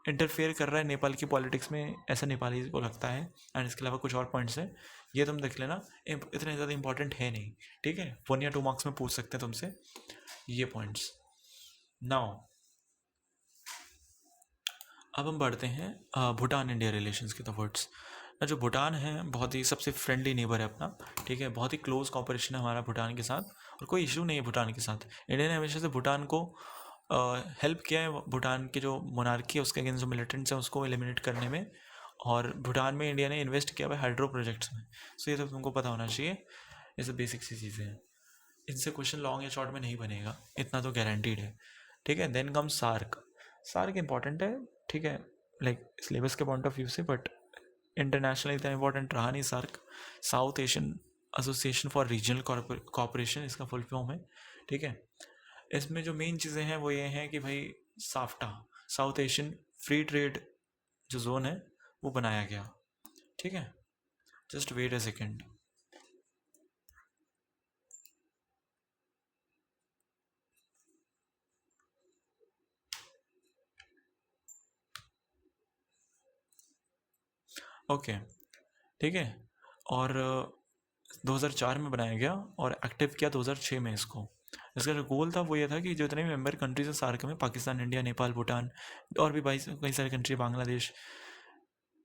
इंटरफेयर कर रहा है नेपाल की पॉलिटिक्स में, ऐसा नेपाली को लगता है। एंड इसके अलावा कुछ और पॉइंट्स हैं, ये तुम देख लेना, इतने ज़्यादा इंपॉर्टेंट है नहीं। ठीक है, 1 या 2 मार्क्स में पूछ सकते हैं तुमसे ये पॉइंट्स। नाउ अब हम बढ़ते हैं भूटान इंडिया रिलेशंस की टुवर्ड्स। जो भूटान है बहुत ही सबसे फ्रेंडली नेबर है अपना, ठीक है, बहुत ही क्लोज कॉपरेशन है हमारा भूटान के साथ, और कोई इशू नहीं है भूटान के साथ। इंडिया ने हमेशा से भूटान को हेल्प किया है, भूटान की जो मोनार्की है उसके अगेंस्ट जो मिलिटेंट्स हैं उसको एलिमिनेट करने में, और भूटान में इंडिया ने इन्वेस्ट किया हुआ हाइड्रो प्रोजेक्ट्स में। सो ये तो तुमको पता होना चाहिए, ये सब बेसिक सी चीज़ें हैं, इनसे क्वेश्चन लॉन्ग या शॉर्ट में नहीं बनेगा, इतना तो गारंटीड है, ठीक है। Then come SAARC. SAARC important है, ठीक है, लाइक सिलेबस के पॉइंट ऑफ व्यू से, बट इंटरनेशनल इतना इंपॉर्टेंट रहा नहीं SAARC. South Asian Association for Regional Cooperation इसका फुल फॉर्म है, ठीक है। इसमें जो मेन चीज़ें हैं वो ये हैं कि भाई SAFTA, South Asian free trade जो जोन है वो बनाया गया, ठीक है। Just wait a second. Okay, ठीक है। और 2004 में बनाया गया और एक्टिव किया 2006 में इसको। इसका जो गोल था वो ये था कि जो इतने भी मेंबर कंट्रीज हैं सार्क में, पाकिस्तान, इंडिया, नेपाल, भूटान और भी कई सारे कंट्री, बांग्लादेश,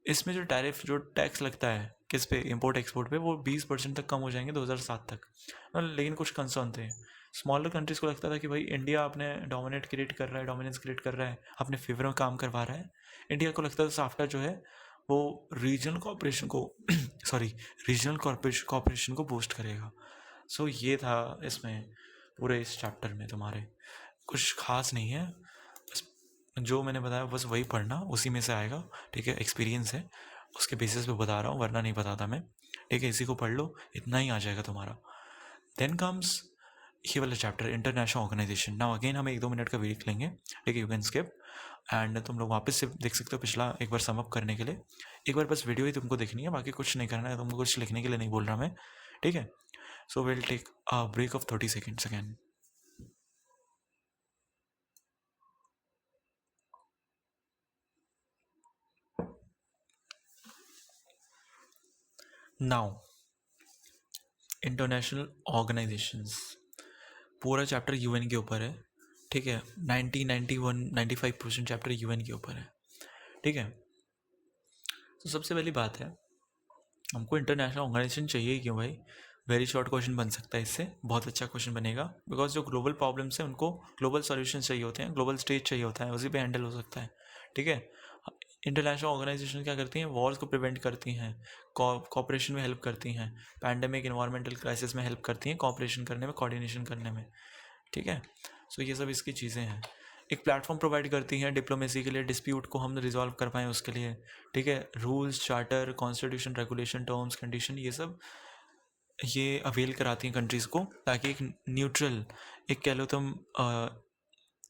इसमें जो टैरिफ जो टैक्स लगता है किस पे, इंपोर्ट एक्सपोर्ट पे, वो 20% तक कम हो जाएंगे 2007 तक। लेकिन कुछ कंसर्न थे, स्मॉलर कंट्रीज़ को लगता था कि भाई इंडिया अपने डोमिनेट क्रिएट कर रहा है, डोमिनेंस क्रिएट कर रहा है, अपने फेवर में काम करवा रहा है। इंडिया को लगता था साफ्टा जो है वो रीजनल कॉपरेशन को सॉरी, रीजनल कॉपरेशन को बूस्ट करेगा। सो ये था इसमें पूरे इस चैप्टर में, तुम्हारे कुछ खास नहीं है, बस जो मैंने बताया बस वही पढ़ना, उसी में से आएगा, ठीक है। एक्सपीरियंस है उसके बेसिस पे बता रहा हूँ, वरना नहीं बताता मैं, ठीक है। इसी को पढ़ लो, इतना ही आ जाएगा तुम्हारा। देन कम्स ये वाला chapter, international organisation. Now again हम 1-2 मिनट का वीडियो लेंगे, ठीक है, यू कैन स्किप, एंड तुम लोग वापस से देख सकते हो पिछला एक बार समअप करने के लिए। एक बार बस वीडियो ही तुमको देखनी है, बाकी कुछ नहीं करना है, तुमको कुछ लिखने के लिए नहीं बोल रहा मैं, ठीक है। So will take a break of 30 seconds again. Now international organisations, पूरा चैप्टर यूएन के ऊपर है, ठीक है। 91-95% चैप्टर यूएन के ऊपर है, ठीक है। तो सबसे पहली बात है, हमको इंटरनेशनल ऑर्गेनाइजेशन चाहिए क्यों भाई? वेरी शॉर्ट क्वेश्चन बन सकता है इससे, बहुत अच्छा क्वेश्चन बनेगा, बिकॉज जो ग्लोबल प्रॉब्लम्स हैं उनको ग्लोबल सॉल्यूशन चाहिए होते हैं, ग्लोबल स्टेज चाहिए होता है, उसी पे हैंडल हो सकता है, ठीक है। इंटरनेशनल ऑर्गेनाइजेशन क्या करती हैं? वॉर्स को प्रिवेंट करती हैं, कॉपरेशन में हेल्प करती हैं, पैंडेमिक इन्वायरमेंटल क्राइसिस में हेल्प करती हैं, कॉपरेशन करने में, कोऑर्डिनेशन करने में, ठीक है। सो ये सब इसकी चीज़ें हैं। एक प्लेटफॉर्म प्रोवाइड करती हैं डिप्लोमेसी के लिए, डिस्प्यूट को हम रिजॉल्व कर पाएँ उसके लिए, ठीक है। Rules, charter, constitution, regulation, terms, condition, ये सब ये अवेल कराती हैं कंट्रीज़ को, ताकि एक न्यूट्रल, एक कह लो तुम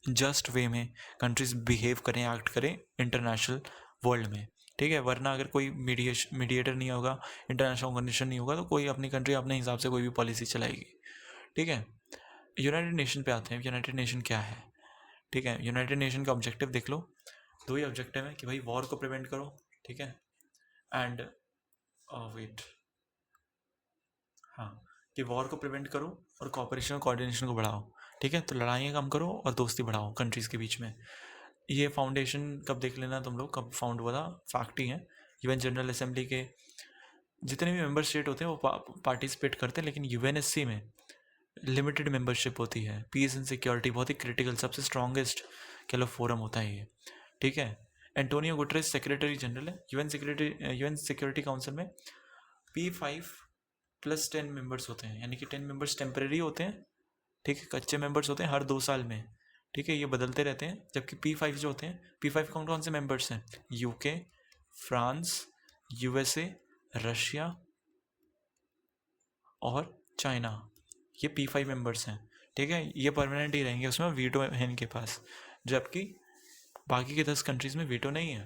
जस्ट वे में कंट्रीज बिहेव करें, एक्ट करें इंटरनेशनल वर्ल्ड में, ठीक है। वरना अगर कोई मीडिएटर नहीं होगा, इंटरनेशनल ऑर्गेनाइजेशन नहीं होगा, तो कोई अपनी कंट्री अपने हिसाब से कोई भी पॉलिसी चलाएगी, ठीक है। यूनाइटेड नेशन पे आते हैं। यूनाइटेड नेशन क्या है, ठीक है। यूनाइटेड नेशन का ऑब्जेक्टिव देख लो, दो ही ऑब्जेक्टिव है कि भाई वॉर को प्रिवेंट करो, ठीक है, एंड वेट, हाँ, कि वॉर को प्रिवेंट करो और कॉपरेशन और कोऑर्डिनेशन को बढ़ाओ, ठीक है। तो लड़ाइयाँ कम करो और दोस्ती बढ़ाओ कंट्रीज़ के बीच में। ये फाउंडेशन कब देख लेना तुम लोग, कब फाउंड हुआ था, फैक्ट ही है। यूएन जनरल असेंबली के जितने भी मेंबर स्टेट होते हैं वो पार्टिसिपेट करते हैं, लेकिन यूएनएससी में लिमिटेड मेंबरशिप होती है। पीस एंड सिक्योरिटी बहुत ही क्रिटिकल, सबसे स्ट्रॉन्गेस्ट कह लो फोरम होता है ये, ठीक है। एंटोनियो गुटरेस सेक्रेटरी जनरल है यूएन सिक्योरिटी काउंसिल में। P5 + 10 मेंबर्स होते हैं, यानी कि 10 मेंबर्स टेम्परेरी होते हैं, ठीक है, कच्चे मेंबर्स होते हैं हर 2 साल में, ठीक है, ये बदलते रहते हैं। जबकि P5 जो होते हैं, P5 कौन कौन से मेंबर्स हैं? यूके, फ्रांस, यूएसए, रशिया और चाइना, ये P5 मेंबर्स हैं, ठीक है। ये परमानेंट ही रहेंगे, उसमें वीटो है इनके पास, जबकि बाकी के 10 कंट्रीज़ में वीटो नहीं है,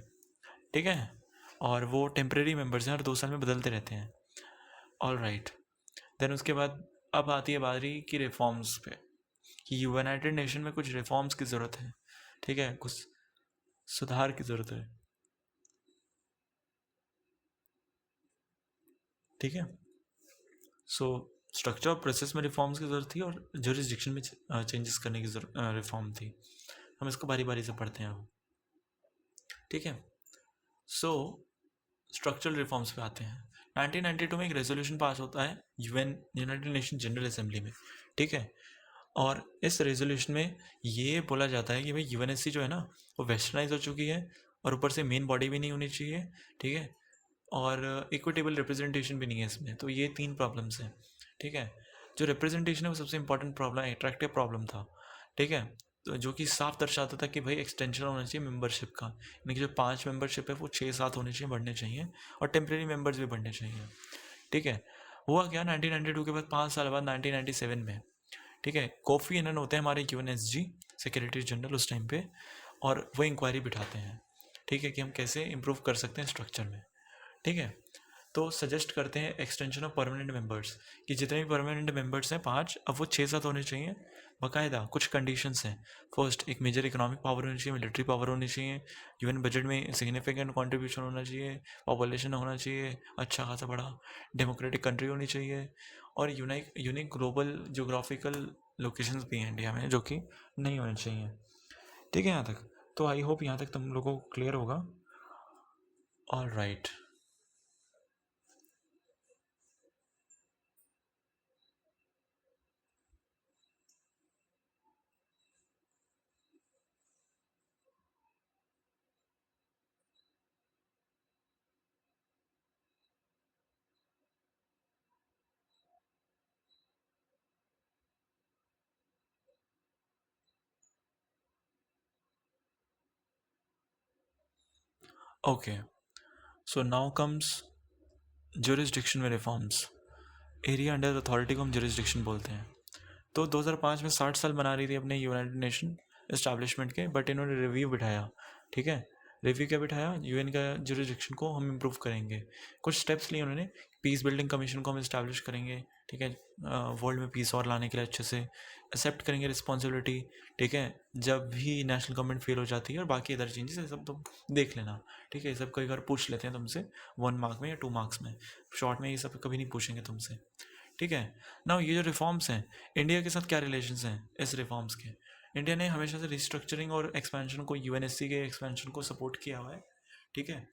ठीक है। और वो टेम्परेरी मेंबर्स हैं, हर 2 साल में बदलते रहते हैं। ऑल राइट, देन उसके बाद अब आती है बारी की रिफॉर्म्स पे, कि यूनाइटेड नेशन में कुछ रिफॉर्म्स की ज़रूरत है, ठीक है, कुछ सुधार की ज़रूरत है, ठीक है। सो स्ट्रक्चर और प्रोसेस में रिफॉर्म्स की ज़रूरत थी, और जुरिस्डिक्शन में चेंजेस करने की रिफॉर्म थी। हम इसको बारी बारी से पढ़ते हैं अब। ठीक है। सो स्ट्रक्चरल रिफॉर्म्स पे आते हैं। 1992 में एक रेजोल्यूशन पास होता है यूनाइटेड नेशन जनरल असेंबली में, ठीक है। और इस रेजोल्यूशन में ये बोला जाता है कि भाई यूएनएससी जो है ना वो वेस्टर्नाइज हो चुकी है, और ऊपर से मेन बॉडी भी नहीं होनी चाहिए, ठीक है, और इक्विटेबल रिप्रेजेंटेशन भी नहीं है इसमें। तो ये 3 प्रॉब्लम्स हैं, ठीक है। जो रिप्रेजेंटेशन है वो सबसे इंपॉर्टेंट प्रॉब्लम, अट्रैक्टिव प्रॉब्लम था, ठीक है। तो जो कि साफ दर्शाता था कि भाई एक्सटेंशन होना चाहिए मेंबरशिप का, यानी कि जो 5 मेंबरशिप है वो 6-7 होने चाहिए, बढ़ने चाहिए, और टेम्प्रेरी मेंबर्स भी बढ़ने चाहिए, ठीक है। हुआ क्या 1992 के बाद 5 साल बाद 1997 में, ठीक है, कोफी एनन होते हैं हमारे यूएनएसजी सेक्रेटरी जनरल उस टाइम पे, और वो इंक्वायरी बिठाते हैं, ठीक है, कि हम कैसे इम्प्रूव कर सकते हैं स्ट्रक्चर में, ठीक है। तो सजेस्ट करते हैं एक्सटेंशन ऑफ परमानेंट मेंबर्स, कि जितने भी परमानेंट मेंबर्स हैं 5, अब वो 6-7 होने चाहिए। बाकायदा कुछ कंडीशंस हैं। फर्स्ट, एक मेजर इकोनॉमिक पावर होनी चाहिए, मिलिट्री पावर होनी चाहिए, यूएन बजट में सिग्निफिकेंट कंट्रीब्यूशन होना चाहिए, पॉपुलेशन होना चाहिए अच्छा खासा बड़ा, डेमोक्रेटिक कंट्री होनी चाहिए, और यूनिक ग्लोबल जोग्राफिकल लोकेशंस भी हैं इंडिया में जो कि नहीं होने चाहिए, ठीक है। यहाँ तक तो आई होप यहाँ तक तुम लोगों को क्लियर होगा। All right. Okay, so now comes jurisdiction में रिफॉर्म्स। एरिया अंडर अथॉरिटी को हम ज्यूरिसडिक्शन बोलते हैं। तो 2005 में 60 साल बना रही थी अपने यूनाइटेड नेशन इस्टेब्लिशमेंट के, बट इन्होंने रिव्यू बिठाया, ठीक है। रिव्यू क्या बिठाया, यूएन का ज्यूरिसडिक्शन को हम इम्प्रूव करेंगे, कुछ स्टेप्स लिए उन्होंने। पीस बिल्डिंग कमीशन को हम इस्टेब्लिश करेंगे, ठीक है, वर्ल्ड में पीस और लाने के लिए अच्छे से एक्सेप्ट करेंगे रिस्पॉन्सिबिलिटी, ठीक है, जब भी नेशनल गवर्नमेंट फेल हो जाती है, और बाकी अदर चेंजेस ये सब तुम देख लेना, ठीक है। ये सब कई बार पूछ लेते हैं तुमसे 1 मार्क में या 2 मार्क्स में, शॉर्ट में ये सब कभी नहीं पूछेंगे तुमसे, ठीक है ना। ये जो रिफॉर्म्स हैं, इंडिया के साथ क्या रिलेशंस हैं इस रिफॉर्म्स के। इंडिया ने हमेशा से रिस्ट्रक्चरिंग और एक्सपेंशन को, यूएनएससी के एक्सपेंशन को सपोर्ट किया हुआ है, ठीक है।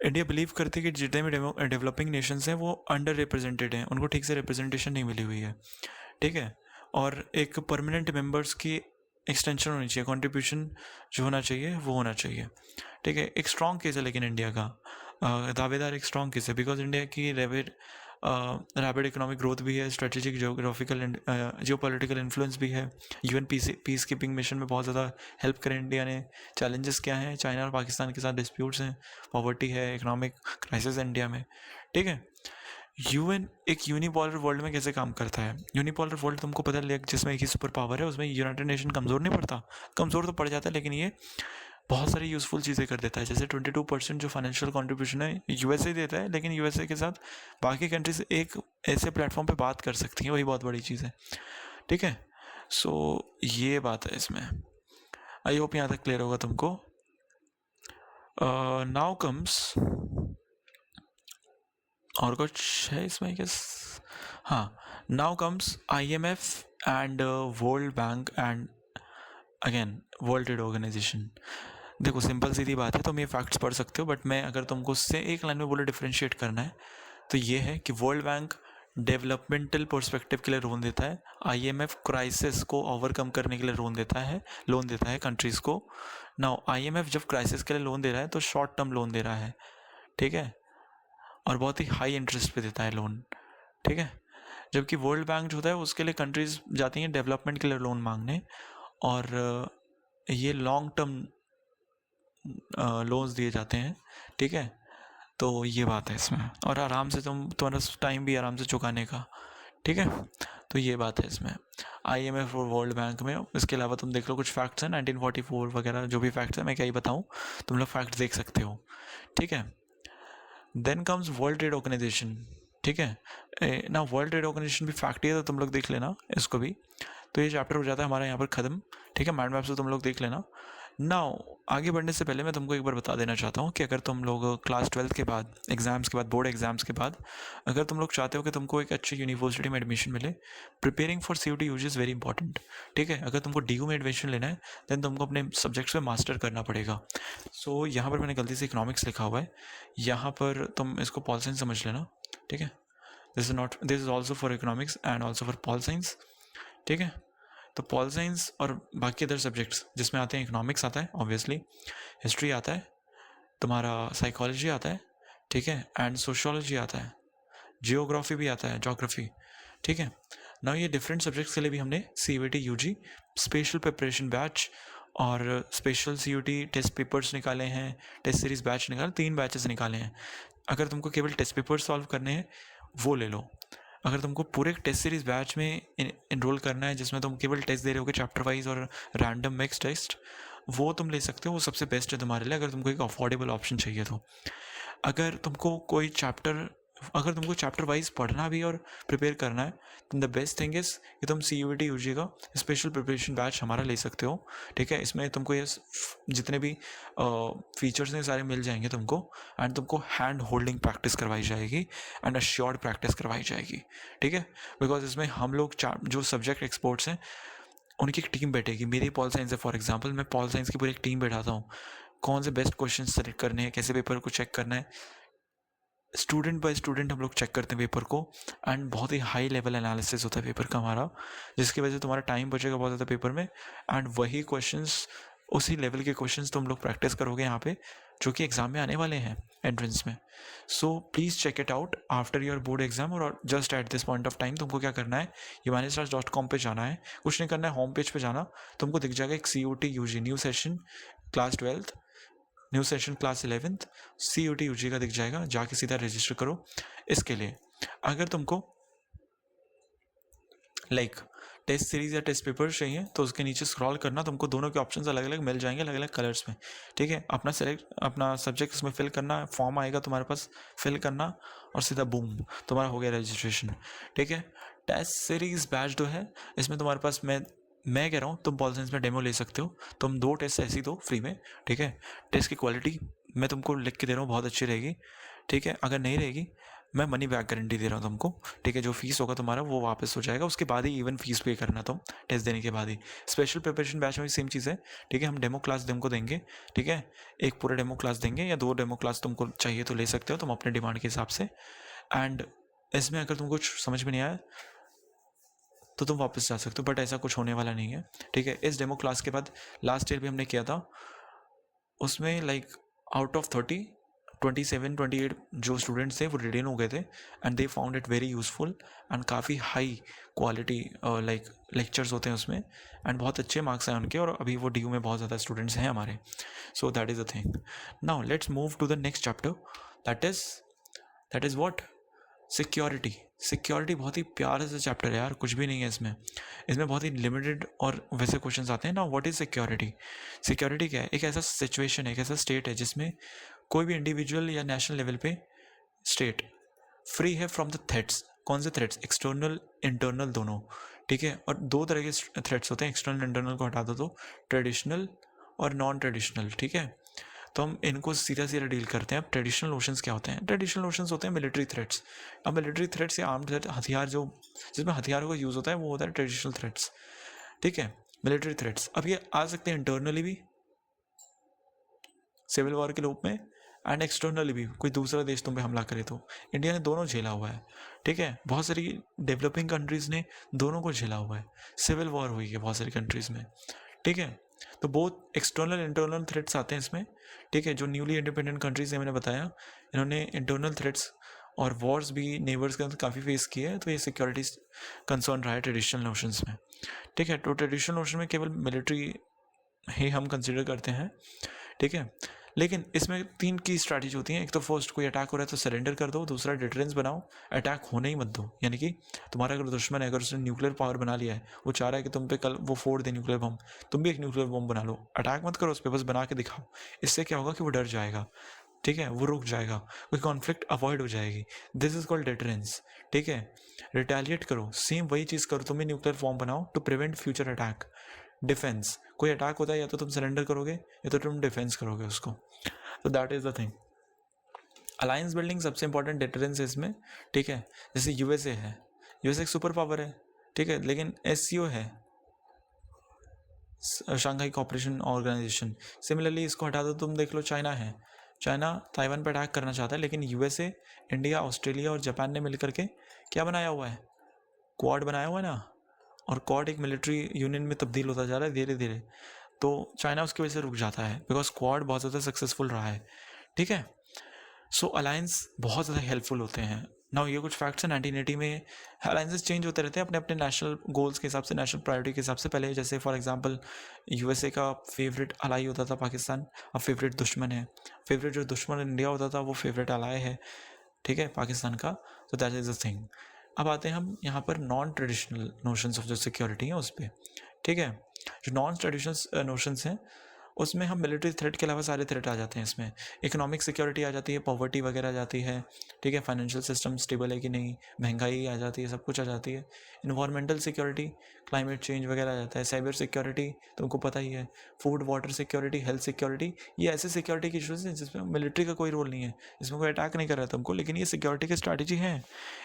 इंडिया बिलीव करती है कि जितने भी डेवलपिंग नेशंस हैं वो अंडर रिप्रेजेंटेड हैं, उनको ठीक से रिप्रेजेंटेशन नहीं मिली हुई है, ठीक है। और एक परमानेंट मेंबर्स की एक्सटेंशन होनी चाहिए, कंट्रीब्यूशन जो होना चाहिए वो होना चाहिए, ठीक है। एक स्ट्रॉन्ग केस है लेकिन इंडिया का, दावेदार एक स्ट्रॉन्ग केस है, बिकॉज इंडिया की रैपिड इकोनॉमिक ग्रोथ भी है, स्ट्रेटेजिक जोग्राफिकल जियोपॉलिटिकल इन्फ्लुएंस भी है, यूएन पीस कीपिंग मिशन में बहुत ज़्यादा हेल्प करें इंडिया ने। चैलेंजेस क्या हैं, चाइना और पाकिस्तान के साथ डिस्प्यूट्स हैं, पॉवर्टी है, इकोनॉमिक क्राइसिस है इंडिया में, ठीक है। यूएन एक यूनिपोलर वर्ल्ड में कैसे काम करता है। यूनिपोलर वर्ल्ड तुमको पता है, जिसमें एक ही सुपर पावर है, उसमें यूनाइटेड नेशन कमज़ोर नहीं पड़ता, कमज़ोर तो पड़ जाता है, लेकिन ये बहुत सारी यूज़फुल चीज़ें कर देता है। जैसे 22% जो फाइनेंशियल कंट्रीब्यूशन है यूएसए देता है, लेकिन यूएसए के साथ बाकी कंट्रीज एक ऐसे प्लेटफॉर्म पे बात कर सकती हैं, वही बहुत बड़ी चीज़ है, ठीक है। सो ये बात है इसमें, आई होप यहाँ तक क्लियर होगा तुमको। नाउ कम्स, और कुछ है इसमें क्या, हाँ, now comes IMF and world bank and again world trade organisation. देखो सिंपल सीधी बात है, तुम ये फैक्ट्स पढ़ सकते हो, बट मैं अगर तुमको उससे एक लाइन में बोले डिफ्रेंशिएट करना है तो ये है कि वर्ल्ड बैंक डेवलपमेंटल पर्सपेक्टिव के लिए लोन देता है, IMF क्राइसिस को ओवरकम करने के लिए लोन देता है कंट्रीज़ को। नाउ IMF जब क्राइसिस के लिए लोन दे रहा है तो शॉर्ट टर्म लोन दे रहा है, ठीक है, और बहुत ही हाई इंटरेस्ट पे देता है लोन, ठीक है। जबकि वर्ल्ड बैंक जो होता है उसके लिए कंट्रीज़ जाती हैं डेवलपमेंट के लिए लोन मांगने, और ये लॉन्ग टर्म लोन्स दिए जाते हैं, ठीक है। तो ये बात है इसमें, और आराम से तुम्हारा टाइम भी आराम से चुकाने का, ठीक है। तो ये बात है इसमें IMF और वर्ल्ड बैंक में। इसके अलावा तुम देख लो कुछ फैक्ट्स हैं 1944 वगैरह, जो भी फैक्ट्स हैं मैं क्या ही बताऊँ, तुम लोग फैक्ट्स देख सकते हो, ठीक है। Then comes world trade organisation, ठीक है ना। वर्ल्ड ट्रेड ऑर्गेनाइजेशन भी फैक्ट ही है, तो तुम लोग देख लेना इसको भी। तो ये चैप्टर हो जाता है हमारा यहाँ पर ख़त्म, ठीक है। माइंड मैप से तुम लोग देख लेना। नाउ आगे बढ़ने से पहले मैं तुमको एक बार बता देना चाहता हूँ कि अगर तुम लोग क्लास 12 के बाद, एग्ज़ाम्स के बाद, बोर्ड एग्ज़ाम्स के बाद अगर तुम लोग चाहते हो कि तुमको एक अच्छी यूनिवर्सिटी में एडमिशन मिले, preparing for CUT UG is very important. ठीक है, अगर तुमको DU में एडमिशन लेना है देन तुमको अपने सब्जेक्ट्स में मास्टर करना पड़ेगा। सो यहाँ पर मैंने गलती से इकोनॉमिक्स लिखा हुआ है, यहाँ पर तुम इसको पॉल साइंस समझ लेना। ठीक है, this is also for economics and also for pol science. ठीक है, तो पॉल साइंस और बाकी अदर सब्जेक्ट्स जिसमें आते हैं, इकोनॉमिक्स आता है ऑब्वियसली, हिस्ट्री आता है, तुम्हारा साइकोलॉजी आता है, ठीक है, एंड सोशियोलॉजी आता है, जियोग्राफी भी आता है, जोग्राफी। ठीक है ना, ये डिफरेंट सब्जेक्ट्स के लिए भी हमने CUT UG special preparation batch और स्पेशल CUT टेस्ट पेपर्स निकाले हैं, टेस्ट सीरीज बैच निकाले, 3 बैचेस निकाले हैं। अगर तुमको केवल टेस्ट पेपर सॉल्व करने हैं वो ले लो। अगर तुमको पूरे टेस्ट सीरीज बैच में इनरोल करना है जिसमें तुम केवल टेस्ट दे रहे होगे चैप्टर वाइज और रैंडम मिक्स टेस्ट, वो तुम ले सकते हो, वो सबसे बेस्ट है तुम्हारे लिए अगर तुमको एक अफोर्डेबल ऑप्शन चाहिए तो। अगर तुमको चैप्टर वाइज पढ़ना भी और प्रिपेयर करना है तो द बेस्ट थिंग इज़ कि तुम CUT UG का स्पेशल प्रिपरेशन बैच हमारा ले सकते हो। ठीक है, इसमें तुमको ये जितने भी फीचर्स हैं सारे मिल जाएंगे तुमको, एंड तुमको हैंड होल्डिंग प्रैक्टिस करवाई जाएगी एंड अश्योर्ड प्रैक्टिस करवाई जाएगी। ठीक है, बिकॉज इसमें हम लोग जो सब्जेक्ट एक्सपर्ट्स हैं उनकी एक टीम बैठेगी। मेरी पॉल साइंस है फॉर एग्जांपल, मैं पॉल साइंस की पूरी एक टीम बैठाता हूँ, कौन से बेस्ट क्वेश्चन सेलेक्ट करने हैं, कैसे पेपर को चेक करना है, स्टूडेंट बाय स्टूडेंट हम लोग चेक करते हैं पेपर को, एंड बहुत ही हाई लेवल एनालिसिस होता है पेपर का हमारा, जिसकी वजह से तुम्हारा टाइम बचेगा बहुत ज़्यादा पेपर में, एंड वही क्वेश्चंस, उसी लेवल के क्वेश्चंस तुम लोग प्रैक्टिस करोगे यहाँ पे जो कि एग्ज़ाम में आने वाले हैं एंट्रेंस में। So please check it out after your board exam, और just at this point of time तुमको क्या करना है, humanistars.com पे जाना है, कुछ नहीं करना है, होम पेज पे जाना, तुमको दिख जाएगा एक CUT UG new session class 12th, new session class 11th, CUT UG का दिख जाएगा, जाके सीधा रजिस्टर करो इसके लिए। अगर तुमको टेस्ट सीरीज या टेस्ट पेपर चाहिए तो उसके नीचे स्क्रॉल करना, तुमको दोनों के ऑप्शंस अलग अलग मिल जाएंगे, अलग अलग कलर्स में। ठीक है, अपना सब्जेक्ट उसमें फिल करना, फॉर्म आएगा तुम्हारे पास, फिल करना और सीधा बूम तुम्हारा हो गया रजिस्ट्रेशन। ठीक है, टेस्ट सीरीज बैच जो है इसमें तुम्हारे पास मैं कह रहा हूँ तुम पॉल साइंस में डेमो ले सकते हो, तुम 2 टेस्ट ऐसी दो फ्री में। ठीक है, टेस्ट की क्वालिटी मैं तुमको लिख के दे रहा हूँ, बहुत अच्छी रहेगी। ठीक है, अगर नहीं रहेगी मैं मनी बैक गारंटी दे रहा हूँ तुमको। ठीक है, जो फीस होगा तुम्हारा वो वापस हो जाएगा, उसके बाद ही इवन फीस पे करना तुम टेस्ट देने के बाद ही। स्पेशल प्रिपरेशन बैच में भी सेम चीज़ है। ठीक है, हम डेमो क्लास तुमको देंगे। ठीक है, एक पूरा डेमो क्लास देंगे या 2 डेमो क्लास तुमको चाहिए तो ले सकते हो तुम अपने डिमांड के हिसाब से। एंड इसमें अगर तुमको कुछ समझ में नहीं आया तो तुम वापस जा सकते हो, बट ऐसा कुछ होने वाला नहीं है। ठीक है, इस डेमो क्लास के बाद लास्ट ईयर भी हमने किया था, उसमें आउट ऑफ 27-28 जो स्टूडेंट्स थे वो रिटेन हो गए थे, and they found it very useful, and काफ़ी हाई क्वालिटी लेक्चर्स होते हैं उसमें, एंड बहुत अच्छे मार्क्स हैं उनके, और अभी वो DU में बहुत ज़्यादा स्टूडेंट्स हैं हमारे। So that is the thing. Now let's move to the next chapter, that is what, security बहुत ही प्यारा सा चैप्टर है यार, कुछ भी नहीं है इसमें बहुत ही लिमिटेड और वैसे क्वेश्चंस आते हैं ना। व्हाट इज़ सिक्योरिटी क्या है, एक ऐसा सिचुएशन है, एक ऐसा स्टेट है जिसमें कोई भी इंडिविजुअल या नेशनल लेवल पे स्टेट फ्री है फ्रॉम द थ्रेट्स। कौन से थ्रेट्स, एक्सटर्नल इंटरनल दोनों। ठीक है, और 2 तरह के थ्रेट्स होते हैं, एक्सटर्नल इंटरनल को हटा दो तो ट्रेडिशनल और नॉन ट्रेडिशनल। ठीक है, तो हम इनको सीधा डील करते हैं। अब ट्रेडिशनल नोशंस क्या होते हैं, ट्रेडिशनल नोशंस होते हैं मिलिट्री थ्रेट्स। अब मिलिट्री थ्रेट्स या आर्म्ड हथियार जो जिसमें हथियारों का यूज़ होता है वो होता है ट्रेडिशनल थ्रेट्स। ठीक है, मिलिट्री थ्रेट्स। अब ये आ सकते हैं इंटरनली भी सिविल वॉर के रूप में, एंड एक्सटर्नली भी कोई दूसरा देश तुम पे हमला करे तो। इंडिया ने दोनों झेला हुआ है। ठीक है, बहुत सारी डेवलपिंग कंट्रीज़ ने दोनों को झेला हुआ है, सिविल वॉर हुई है बहुत सारी कंट्रीज़ में। ठीक है, तो बहुत एक्सटर्नल इंटरनल थ्रेट्स आते हैं इसमें। ठीक है, जो न्यूली इंडिपेंडेंट कंट्रीज हैं मैंने बताया, इन्होंने इंटरनल थ्रेट्स और वॉर्स भी नेबर्स के अंदर काफ़ी फेस किए हैं, तो ये सिक्योरिटी कंसर्न रहा है ट्रेडिशनल नोशंस में। ठीक है, तो ट्रेडिशनल नोशन में केवल मिलिट्री ही हम कंसिडर करते हैं। ठीक है, लेकिन इसमें 3 की स्ट्रैटेजी होती हैं। एक तो फर्स्ट कोई अटैक हो रहा है तो सरेंडर कर दो, दूसरा डिटरेंस बनाओ, अटैक होने ही मत दो। यानी कि तुम्हारा अगर दुश्मन है, अगर उसने न्यूक्लियर पावर बना लिया है, वो चाह रहा है कि तुम पे कल वो फोड़ दे न्यूक्लियर बम, तुम भी एक न्यूक्लियर बम बना लो, अटैक मत करो उस पर, बस बना के दिखाओ। इससे क्या होगा कि वो डर जाएगा। ठीक है, वो रुक जाएगा, कोई कॉन्फ्लिक्ट अवॉइड हो जाएगी। This is called deterrence. ठीक है, रिटेलिएट करो, सेम वही चीज़ करो, तुम भी न्यूक्लियर फॉर्म बनाओ to prevent future attack. Defence, कोई अटैक होता है या तो तुम सरेंडर करोगे या तो तुम डिफेंस करोगे उसको. तो that is the thing. Alliance building सबसे इंपॉर्टेंट डिटरेंस है इसमें. ठीक है, जैसे यूएसए है, यूएसए एक सुपर पावर है. ठीक है, लेकिन एससीओ है, शंघाई कॉपरेशन ऑर्गेनाइजेशन. सिमिलरली इसको हटा दो, तुम देख लो चाइना है. चाइना ताइवान पर अटैक करना चाहता है, लेकिन यूएसए, इंडिया, ऑस्ट्रेलिया और जापान ने मिलकर के क्या बनाया हुआ है, क्वाड बनाया हुआ है ना. और क्वाड एक मिलिट्री यूनियन में तब्दील होता जा रहा है धीरे धीरे. तो चाइना उसकी वजह से रुक जाता है बिकॉज क्वाड बहुत ज़्यादा सक्सेसफुल रहा है. ठीक है, सो अलायंस बहुत ज़्यादा हेल्पफुल होते हैं. नाउ ये कुछ फैक्ट्स हैं. 1980 में अलायंसेस चेंज होते रहते हैं अपने अपने नेशनल गोल्स के हिसाब से, नेशनल प्रायोरिटी के हिसाब से. पहले जैसे फॉर एग्जांपल यूएसए का फेवरेट अलाई होता था पाकिस्तान, अब फेवरेट दुश्मन है. फेवरेट जो दुश्मन इंडिया होता था वो फेवरेट अलाई है. ठीक है, पाकिस्तान का. तो दैट इज़ द थिंग. अब आते हैं हम यहाँ पर नॉन ट्रेडिशनल नोशंस ऑफ जो सिक्योरिटी है उस पर. ठीक है, जो नॉन ट्रेडिशनल नोशंस हैं उसमें हम मिलिट्री थ्रेट के अलावा सारे थ्रेट आ जाते हैं इसमें. इकोनॉमिक सिक्योरिटी आ जाती है, पॉवर्टी वगैरह आ जाती है. ठीक है, फाइनेंशियल सिस्टम स्टेबल है कि नहीं, महंगाई आ जाती है, सब कुछ आ जाती है. इन्वायरमेंटल सिक्योरिटी, क्लाइमेट चेंज वगैरह आ जाता है. साइबर सिक्योरिटी तुमको पता ही है. Food water security, health security, ये ऐसे सिक्योरिटी के इशूज़ हैं जिसमें मिलिट्री का कोई रोल नहीं है, इसमें कोई अटैक नहीं कर रहा है तुमको, लेकिन ये सिक्योरिटी की स्ट्रैटेजी है.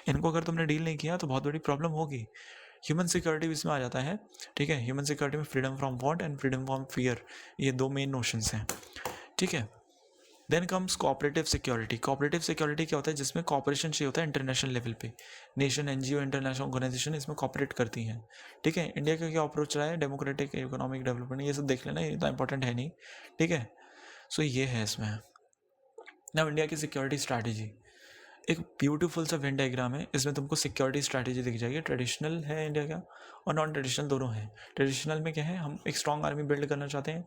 इनको अगर तुमने डील नहीं किया तो बहुत बड़ी प्रॉब्लम होगी. ह्यूमन सिक्योरिटी भी इसमें आ जाता है. ठीक है, ह्यूमन सिक्योरिटी में freedom from want and freedom from fear, ये दो मेन नोशंस हैं. ठीक है, then comes cooperative security. Cooperative security क्या होता है, जिसमें कॉपरेशन चाहिए होता है इंटरनेशनल लेवल पे. नेशन, एनजीओ, इंटरनेशनल ऑर्गेनाइजेशन इसमें कॉपरेट करती हैं. ठीक है, इंडिया का क्या अप्रोच रहा है, डेमोक्रेटिक इकोनॉमिक डेवलपमेंट, ये सब देख लेना, ये इतना इंपॉर्टेंट है नहीं. ठीक है, सो ये है इसमें. ना इंडिया की सिक्योरिटी स्ट्रैटेजी एक ब्यूटीफुल सा वेन डायग्राम है. इसमें तुमको सिक्योरिटी स्ट्रैटेजी दिख जाएगी. ट्रेडिशनल है इंडिया का और नॉन ट्रेडिशनल दोनों है. ट्रेडिशनल में क्या है, हम एक स्ट्रॉन्ग आर्मी बिल्ड करना चाहते हैं.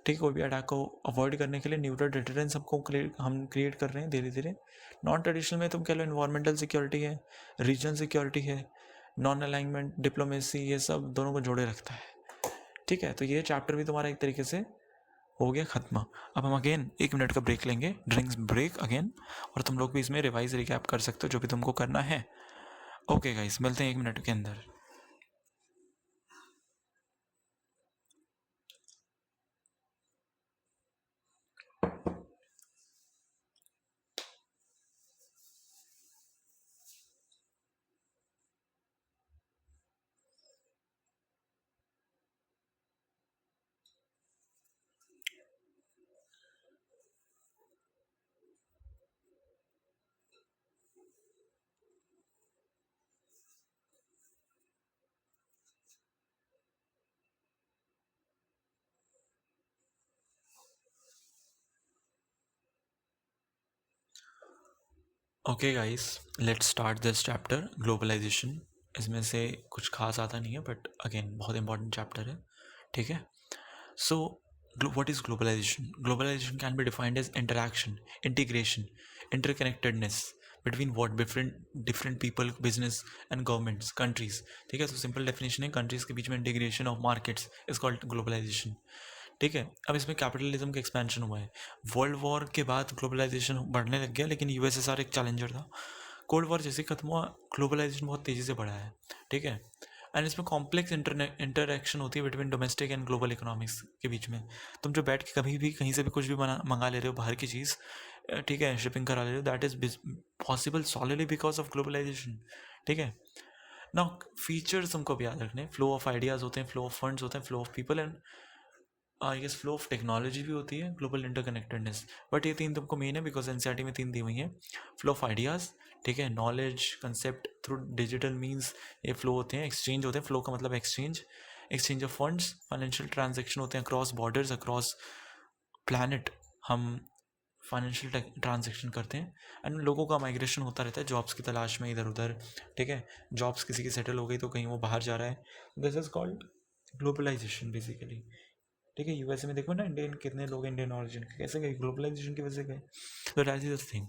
ठीक है, कोई भी अटैक को अवॉइड करने के लिए न्यूट्रल डिटरेंस हम क्रिएट कर रहे हैं धीरे धीरे. नॉन ट्रेडिशनल में तुम कह लो इन्वायरमेंटल सिक्योरिटी है, रीजन सिक्योरिटी है, नॉन अलाइनमेंट, डिप्लोमेसी, ये सब दोनों को जोड़े रखता है. ठीक है, तो ये चैप्टर भी तुम्हारा एक तरीके से हो गया ख़त्म. अब हम अगेन 1 मिनट का ब्रेक लेंगे, ड्रिंक्स ब्रेक अगेन, और तुम लोग भी इसमें रिवाइज रिकैप कर सकते हो जो भी तुमको करना है. ओके गाइस, मिलते हैं 1 मिनट के अंदर. Okay guys, let's start this chapter globalisation. इसमें से कुछ खास आता नहीं है बट अगेन बहुत इंपॉर्टेंट चैप्टर है. ठीक है, सो what is globalization? Globalization can be defined as interaction, integration, interconnectedness between what different people, business and governments, countries. ठीक है, तो सिंपल डेफिनेशन है, कंट्रीज के बीच में integration of markets is called globalisation. ठीक है, अब इसमें कैपिटलिज्म का एक्सपेंशन हुआ है. वर्ल्ड वॉर के बाद ग्लोबलाइजेशन बढ़ने लग गया, लेकिन यूएसएसआर एक चैलेंजर था. कोल्ड वॉर जैसे खत्म हुआ, ग्लोबलाइजेशन बहुत तेज़ी से बढ़ा है. ठीक है, एंड इसमें कॉम्प्लेक्स इंटरेक्शन होती है between domestic and global economics के बीच में. तुम जो बैठ के कभी भी कहीं से भी कुछ भी मंगा ले रहे हो बाहर की चीज़, ठीक है, शिपिंग करा ले रहे हो, that is possible solidly because of globalisation. ठीक है, ना फीचर्स तुमको भी याद रखने, फ्लो ऑफ आइडियाज़ होते हैं, फ्लो ऑफ फंड्स होते हैं, flow of people and I guess flow of technology भी होती है, ग्लोबल इंटरकनेक्टेडनेस. बट ये 3 तुमको मेन है बिकॉज एनसीईआरटी में 3 दी हुई हैं. फ्लो ऑफ आइडियाज़, ठीक है, knowledge concept through digital means, ये फ्लो होते हैं. एक्सचेंज होते हैं, फ्लो का मतलब exchange of funds, financial transaction होते हैं अक्रॉस बॉर्डर्स, अक्रॉस प्लानट हम फाइनेंशियल ट्रांजेक्शन करते हैं. एंड लोगों का माइग्रेशन होता रहता है जॉब्स की तलाश में इधर उधर. ठीक है, जॉब्स किसी की सेटल हो गई तो कहीं वो बाहर जा रहा है. This is called globalisation basically. ठीक है, यूएसए में देखो ना, इंडियन कितने लोग इंडियन ऑरिजिन के, कैसे गए, ग्लोबलाइजेशन की वजह से गए. तो दैट इज द थिंग.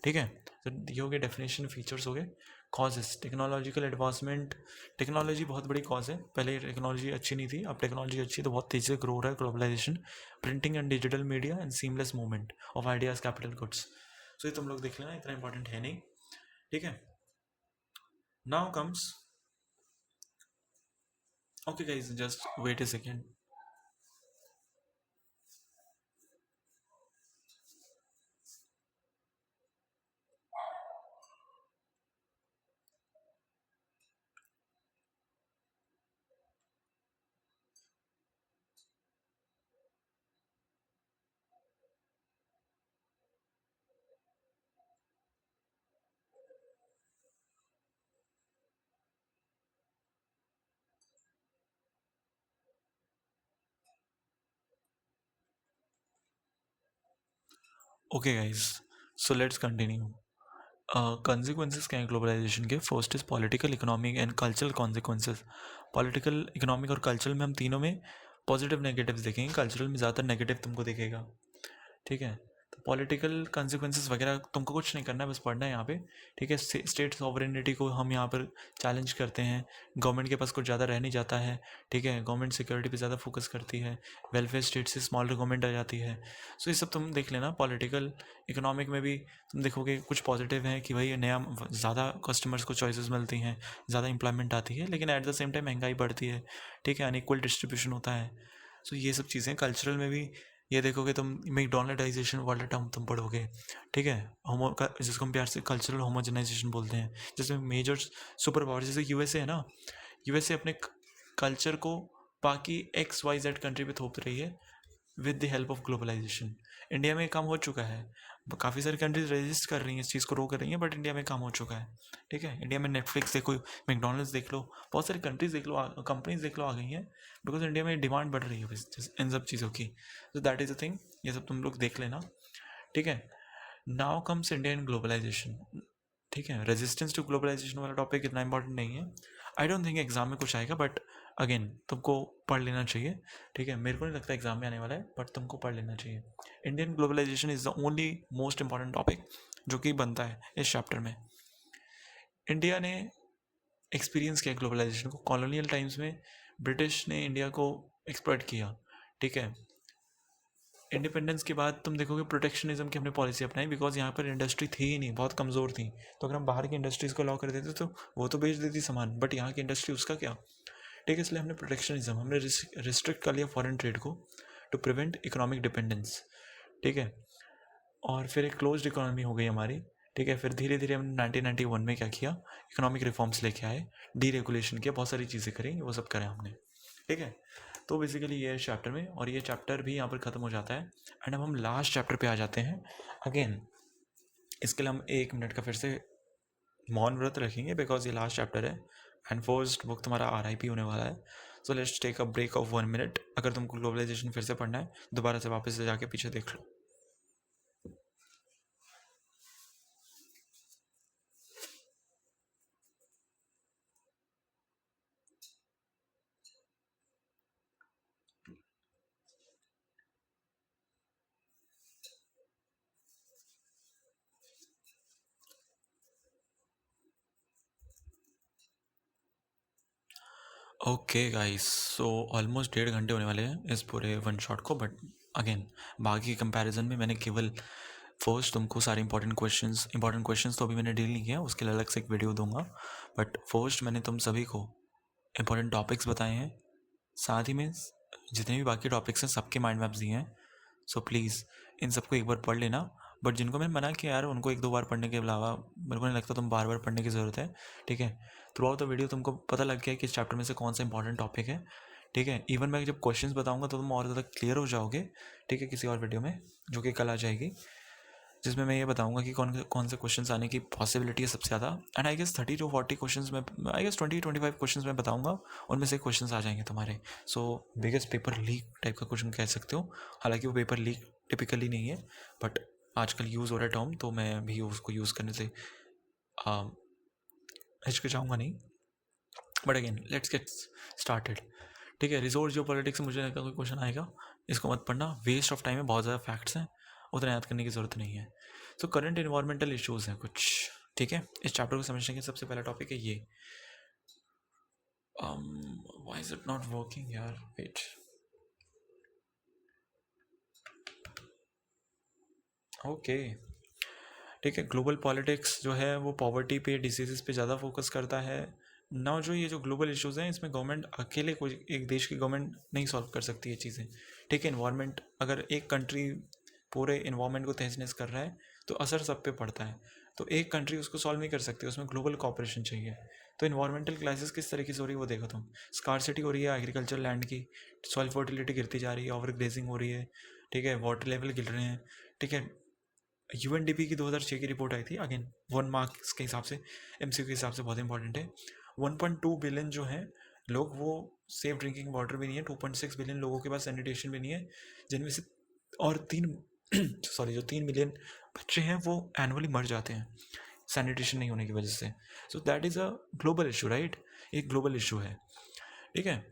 ठीक है, तो ये हो गए डेफिनेशन, फीचर्स हो गए. Causes, technological advancement. टेक्नोलॉजी बहुत बड़ी कॉज है. पहले टेक्नोलॉजी अच्छी नहीं थी, अब टेक्नोलॉजी अच्छी है तो बहुत तेज़ी से ग्रो रहा है globalisation. Printing and digital media and seamless movement of ideas, capital goods. So ये तुम लोग देख लेना, इतना इंपॉर्टेंट है नहीं. ठीक है, now comes okay guys, just wait a second. Okay guys, so let's continue. Consequences क्या हैं ग्लोबलाइजेशन के? First is political, economic and cultural consequences. Political, economic और कल्चरल में हम तीनों में पॉजिटिव नेगेटिव्स देखेंगे. कल्चरल में ज़्यादातर नेगेटिव तुमको दिखेगा. ठीक है. तो पॉलिटिकल कंसिक्वेंसेस वगैरह तुमको कुछ नहीं करना है, बस पढ़ना है यहाँ पे. ठीक है. स्टेट सॉवरेनिटी को हम यहाँ पर चैलेंज करते हैं. गवर्नमेंट के पास कुछ ज़्यादा रह नहीं जाता है. ठीक है. गवर्नमेंट सिक्योरिटी पे ज़्यादा फोकस करती है. वेलफेयर स्टेट से स्मॉलर गवर्नमेंट आ जाती है. सो ये सब तुम देख लेना. पॉलिटिकल, इकोनॉमिक में भी तुम देखोगे कुछ पॉजिटिव है कि भाई नया ज़्यादा कस्टमर्स को चॉइसेस मिलती हैं, ज़्यादा एम्प्लॉयमेंट आती है, लेकिन एट द सेम टाइम महंगाई बढ़ती है. ठीक है. अनइक्वल डिस्ट्रीब्यूशन होता है. सो ये सब चीज़ें. कल्चरल में भी ये देखोगे तुम, मैकडोनल्डाइजेशन वाला टर्म तुम पढ़ोगे. ठीक है. होमो का, जिसको हम प्यार से कल्चरल होमोजेनाइजेशन बोलते हैं. जैसे मेजर सुपर पावर जैसे यूएसए है ना, यूएसए अपने कल्चर को बाकी XYZ कंट्री पे थोप रही है with the help of globalisation. India में काम हो चुका है. काफ़ी सारी कंट्रीज रजिस्ट कर रही हैं, इस चीज़ को रोक रही हैं, बट इंडिया में काम हो चुका है. ठीक है. इंडिया में नेटफ्लिक्स देखो, मैकडोनल्ड्स देख लो, बहुत सारी कंट्रीज देख लो, कंपनीज देख लो आ गई हैं, बिकॉज इंडिया में डिमांड बढ़ रही है इन सब चीज़ों की. तो दैट इज़ अ थिंग. ये सब तुम लोग देख लेना. ठीक है. Now comes India in globalisation. ठीक है. रेजिस्टेंस टू ग्लोबलाइजेशन वाला टॉपिक इतना इंपॉर्टेंट नहीं है. आई डोंट थिंक एग्जाम में कुछ आएगा, बट अगेन तुमको पढ़ लेना चाहिए. ठीक है. मेरे को नहीं लगता एग्जाम में आने वाला है, बट तुमको पढ़ लेना चाहिए. Indian globalisation is the only most important topic जो कि बनता है इस चैप्टर में. इंडिया ने एक्सपीरियंस किया ग्लोबलाइजेशन को. कॉलोनियल टाइम्स में ब्रिटिश ने इंडिया को एक्सप्लॉइट किया. ठीक है. इंडिपेंडेंस के बाद तुम देखोगे प्रोटेक्शनिज्म की हमने पॉलिसी अपनाई, बिकॉज यहाँ पर इंडस्ट्री थी ही नहीं, बहुत कमज़ोर थी. तो अगर हम बाहर की इंडस्ट्रीज़ को अलाउ कर देते तो वो तो बेच देती सामान, बट यहाँ की इंडस्ट्री उसका क्या. ठीक है. इसलिए हमने प्रोटेक्शनिज्म, हमने रिस्ट्रिक्ट कर लिया फॉरेन ट्रेड को टू प्रिवेंट इकोनॉमिक डिपेंडेंस. ठीक है. और फिर एक क्लोज्ड इकोनॉमी हो गई हमारी. ठीक है. फिर धीरे धीरे हमने 1991 में क्या किया, इकोनॉमिक रिफॉर्म्स लेके आए, डीरेगुलेशन किया, बहुत सारी चीज़ें करी, वो सब करें हमने. ठीक है. तो बेसिकली ये है चैप्टर में, और ये चैप्टर भी यहाँ पर ख़त्म हो जाता है. एंड अब हम लास्ट चैप्टर पे आ जाते हैं. अगेन इसके लिए हम 1 मिनट का फिर से मौन व्रत रखेंगे, बिकॉज ये लास्ट चैप्टर है एंड फर्स्ट बुक तुम्हारा RIP होने वाला है. So let's take a break of 1 minute. अगर तुमको ग्लोबलाइजेशन फिर से पढ़ना है, दोबारा से वापस से जाके पीछे देख लो. ओके गाइस, सो ऑलमोस्ट 1.5 घंटे होने वाले हैं इस पूरे वन शॉट को. बट अगेन बाकी कंपैरिजन में मैंने केवल फर्स्ट तुमको सारे इंपॉर्टेंट क्वेश्चंस तो अभी मैंने डील नहीं किया, उसके लिए अलग से एक वीडियो दूंगा. बट फर्स्ट मैंने तुम सभी को इंपॉर्टेंट टॉपिक्स बताए हैं, साथ ही में जितने भी बाकी टॉपिक्स हैं सबके माइंड मैप्स दिए हैं. सो प्लीज़ इन सबको एक बार पढ़ लेना. बट जिनको मैंने मना किया यार, उनको 1-2 बार पढ़ने के अलावा मेरे को नहीं लगता तुम बार बार पढ़ने की ज़रूरत है. ठीक है. थ्रू आउट द वीडियो तुमको पता लग गया कि इस चैप्टर में से कौन सा इंपॉर्टेंट टॉपिक है. ठीक है. इवन मैं जब क्वेश्चंस बताऊंगा तो तुम और ज़्यादा क्लियर हो जाओगे. ठीक है. किसी और वीडियो में जो कि कल आ जाएगी, जिसमें मैं ये बताऊंगा कि कौन कौन से क्वेश्चंस आने की पॉसिबिलिटी है सबसे ज़्यादा. And I guess 30 to 40 questions में, आई गेस 20-25 क्वेश्चंस मैं बताऊंगा, उनमें से क्वेश्चंस आ जाएंगे तुम्हारे. सो बिगेस्ट पेपर लीक टाइप का क्वेश्चन कह सकते हो. हालांकि वो पेपर लीक टिपिकली नहीं है, बट आजकल यूज़ हो रहा है टर्म, तो मैं भी उसको यूज़ करने से हिचकिचाऊंगा नहीं. But again let's get started. ठीक है. रिसोर्स जियो पॉलिटिक्स से मुझे लगता कोई क्वेश्चन आएगा, इसको मत पढ़ना, वेस्ट ऑफ टाइम है, बहुत ज़्यादा फैक्ट्स हैं, उतना याद करने की ज़रूरत नहीं है. सो करंट इन्वायरमेंटल इश्यूज़ हैं कुछ. ठीक है. इस चैप्टर को समझने के सबसे पहला टॉपिक है ये. Why is it not working यार, वेट. ओके. ठीक है. ग्लोबल पॉलिटिक्स जो है वो पॉवर्टी पे, डिसीजेस पे ज़्यादा फोकस करता है. ना जो ये जो ग्लोबल इश्यूज़ हैं इसमें गवर्नमेंट अकेले कोई एक देश की गवर्नमेंट नहीं सॉल्व कर सकती ये चीज़ें, ठीक है। इन्वायरमेंट अगर एक कंट्री पूरे इन्वायरमेंट को तहस नहस कर रहा है तो असर सब पे पड़ता है, तो एक कंट्री उसको सॉल्व नहीं कर सकती, उसमें ग्लोबल कॉपरेशन चाहिए। तो इन्वायरमेंटल क्राइसिस किस तरीके से हो रही है वो देखो तुम, स्कार्सिटी हो रही है एग्रीकल्चर लैंड की, सॉइल फर्टिलिटी गिरती जा रही है, ओवर ग्लेजिंग हो रही है, ठीक है, वाटर लेवल गिर रहे हैं, ठीक है। यूएनडीपी की 2006 की रिपोर्ट आई थी, अगेन 1 मार्क्स के हिसाब से, एमसीक्यू के हिसाब से बहुत इंपॉर्टेंट है। 1.2 बिलियन जो है लोग वो सेफ ड्रिंकिंग वाटर भी नहीं है, 2.6 बिलियन लोगों के पास सैनिटेशन भी नहीं है, जिनमें से और 3 सॉरी जो 3 मिलियन बच्चे हैं वो एनुअली मर जाते हैं सैनिटेशन नहीं होने की वजह से। सो that is a global issue, right, एक ग्लोबल इशू है, ठीक है।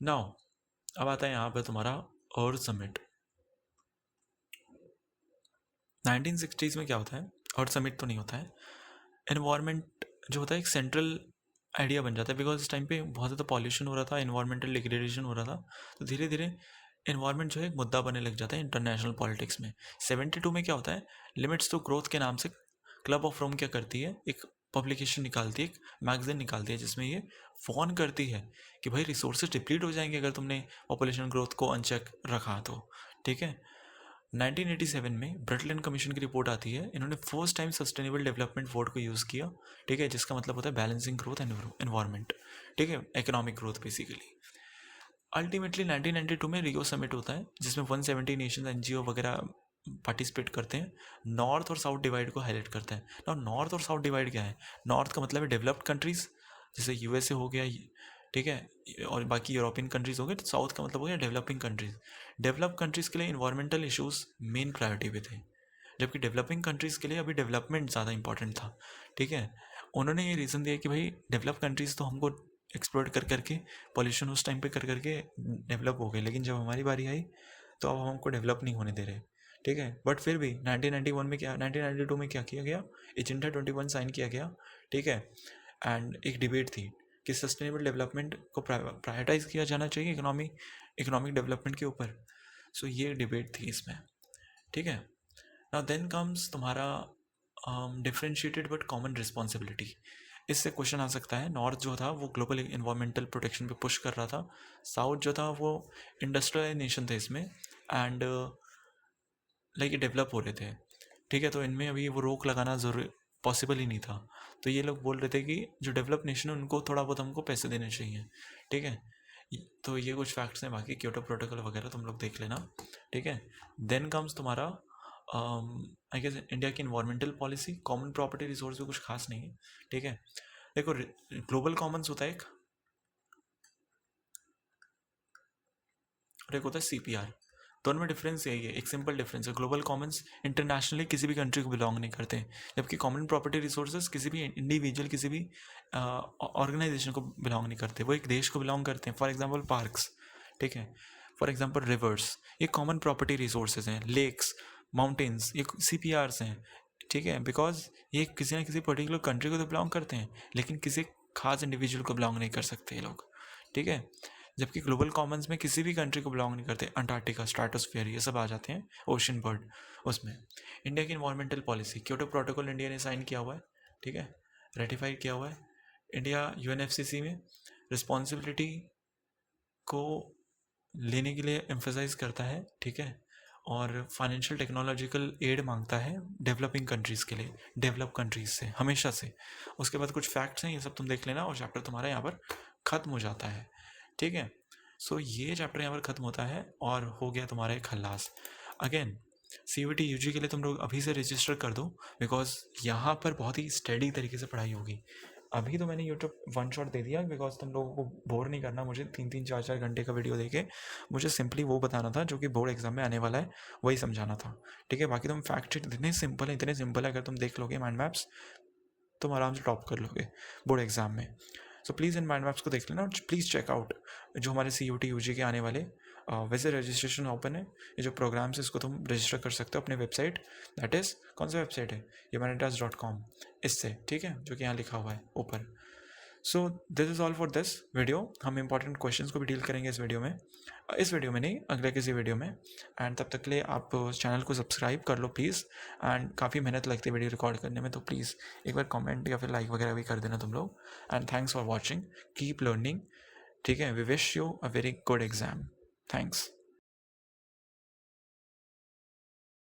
नाउ अब आता है यहाँ पे तुम्हारा अर्थ समिट। 1960s में क्या होता है, अर्थ समिट तो नहीं होता है, एनवायरनमेंट जो होता है एक सेंट्रल आइडिया बन जाता है, बिकॉज इस टाइम पे बहुत ज़्यादा पॉल्यूशन हो रहा था, इन्वायरमेंटल डिग्रेडेशन हो रहा था, तो धीरे धीरे इन्वायरमेंट जो है एक मुद्दा बनने लग जाता है इंटरनेशनल पॉलिटिक्स में। 72 में क्या होता है, लिमिट्स टू ग्रोथ के नाम से क्लब ऑफ रोम क्या करती है, एक पब्लिकेशन निकालती है, एक मैगजीन निकालती है, जिसमें ये वार्न करती है कि भाई रिसोर्सेज डिप्लीट हो जाएंगे अगर तुमने पॉपुलेशन ग्रोथ को अनचेक रखा तो, ठीक है। 1987 में ब्रटलैंड कमीशन की रिपोर्ट आती है, इन्होंने first time sustainable development word को यूज़ किया, ठीक है, जिसका मतलब होता है बैलेंसिंग ग्रोथ एंड एनवायरनमेंट, ठीक है, इकोनॉमिक ग्रोथ बेसिकली। अल्टीमेटली 1992 में रियो समिट होता है, जिसमें 170 नेशन एनजीओ वगैरह पार्टिसिपेट करते हैं, नॉर्थ और साउथ डिवाइड को हाईलाइट करता है। ना नॉर्थ और साउथ डिवाइड क्या है, नॉर्थ का मतलब है डेवलप्ड कंट्रीज, जैसे यूएसए हो गया, ठीक है, और बाकी यूरोपियन कंट्रीज हो गए, तो साउथ का मतलब हो गया डेवलपिंग कंट्रीज। डेवलप कंट्रीज के लिए इन्वायरमेंटल इशूज़ मेन प्रायोरिटी पे थे, जबकि डेवलपिंग कंट्रीज़ के लिए अभी डेवलपमेंट ज़्यादा इंपॉर्टेंट था, ठीक है। उन्होंने ये रीज़न दिया कि भाई डेवलप कंट्रीज़ तो हमको एक्सप्लोर कर करके पॉल्यूशन उस टाइम पे कर करके डेवलप हो गए, लेकिन जब हमारी बारी आई तो अब हमको डेवलप नहीं होने दे रहे, ठीक है। बट फिर भी 1991 में क्या 1992 में क्या किया गया, एजेंडा 21 साइन किया गया, ठीक है। एंड एक डिबेट थी कि सस्टेनेबल डेवलपमेंट को प्रायोरिटाइज किया जाना चाहिए इकोनॉमिक डेवलपमेंट के ऊपर। सो ये डिबेट थी इसमें, ठीक है। नाउ देन कम्स तुम्हारा डिफ्रेंशिएटेड बट कॉमन रिस्पॉन्सिबिलिटी। इससे क्वेश्चन आ सकता है, नॉर्थ जो था वो ग्लोबल इन्वायरमेंटल प्रोटेक्शन पे पुश कर रहा था, साउथ जो था वो इंडस्ट्रियल नेशन थे इसमें, एंड लाइक डेवलप हो रहे थे, ठीक है। तो इनमें अभी वो रोक लगाना ज़रूरी पॉसिबल ही नहीं था, तो ये लोग बोल रहे थे कि जो डेवलप नेशन है उनको थोड़ा बहुत हमको पैसे देने चाहिए, ठीक है। तो ये कुछ फैक्ट्स हैं, बाकी क्योटो प्रोटोकॉल वगैरह तुम लोग देख लेना, ठीक है। देन कम्स तुम्हारा आई गेस इंडिया की environmental policy, common property resource भी कुछ खास नहीं है, ठीक है। देखो ग्लोबल कॉमन्स होता है एक, और एक होता है सीपीआर, दोनों में डिफरेंस यही है, एक सिंपल डिफरेंस है, ग्लोबल कॉमन्स इंटरनेशनली किसी भी कंट्री को बिलोंग नहीं करते, जबकि कॉमन प्रॉपर्टी रिसोर्सेज किसी भी इंडिविजुअल किसी भी ऑर्गेनाइजेशन को बिलोंग नहीं करते, वो एक देश को बिलोंग करते हैं। फॉर एग्जांपल पार्क्स, ठीक है, फॉर एग्जांपल रिवर्स, ये कॉमन प्रॉपर्टी रिसोर्सेज हैं, लेक्स, माउंटेन्स, ये सीपीआर्स हैं, ठीक है, बिकॉज ये किसी ना किसी पर्टिकुलर कंट्री को तो बिलोंग करते हैं, लेकिन किसी खास इंडिविजुअल को बिलोंग नहीं कर सकते ये लोग, ठीक है। जबकि ग्लोबल कॉमन्स में किसी भी कंट्री को बिलोंग नहीं करते, अंटार्कटिका, स्ट्रेटोस्फीयर, ये सब आ जाते हैं, ओशन बर्ड उसमें। इंडिया की environmental policy, Kyoto protocol India ने साइन किया हुआ है, ठीक है, रेटिफाई किया हुआ है। इंडिया यूएनएफसीसी में रिस्पॉन्सिबिलिटी को लेने के लिए एम्फेसाइज करता है, ठीक है, और फाइनेंशियल टेक्नोलॉजिकल एड मांगता है डेवलपिंग कंट्रीज़ के लिए, डेवलप कंट्रीज से हमेशा से। उसके बाद कुछ फैक्ट्स हैं, ये सब तुम देख लेना, और चैप्टर तुम्हारा यहाँ पर ख़त्म हो जाता है, ठीक है। सो ये चैप्टर यहाँ पर ख़त्म होता है और हो गया तुम्हारा एक खल्लास। अगेन CVT UG के लिए तुम लोग अभी से रजिस्टर कर दो, बिकॉज यहाँ पर बहुत ही स्टडी तरीके से पढ़ाई होगी। अभी तो मैंने यूट्यूब वन शॉट दे दिया, बिकॉज तुम लोगों को बोर नहीं करना मुझे 3-3 4-4 घंटे का वीडियो देके, मुझे सिंपली वो बताना था जो कि बोर्ड एग्जाम में आने वाला है, वही समझाना था, ठीक है। बाकी तुम फैक्ट शीट इतने सिंपल है, अगर तुम देख लोगे माइंड मैप्स तुम आराम से टॉप कर लोगे बोर्ड एग्जाम में। So please in mind maps को देख लेना, और प्लीज़ चेकआउट जो हमारे CUT UG के आने वाले वैसे रजिस्ट्रेशन ओपन है, ये जो प्रोग्राम्स है इसको तुम रजिस्टर कर सकते हो अपने वेबसाइट, दैट इज़ कौन सा वेबसाइट है, humanitas.com, इससे, ठीक है, जो कि यहाँ लिखा हुआ है ऊपर। So this is all for this video. हम इंपॉर्टेंट क्वेश्चंस को भी डील करेंगे इस वीडियो में नहीं, अगले किसी वीडियो में. एंड तब तक के लिए आप चैनल को सब्सक्राइब कर लो प्लीज़. एंड काफ़ी मेहनत लगती है वीडियो रिकॉर्ड करने में, तो प्लीज़ एक बार कमेंट या फिर लाइक वगैरह भी कर देना तुम लोग. And thanks for watching. Keep learning. ठीक है. We wish you a very good exam. Thanks.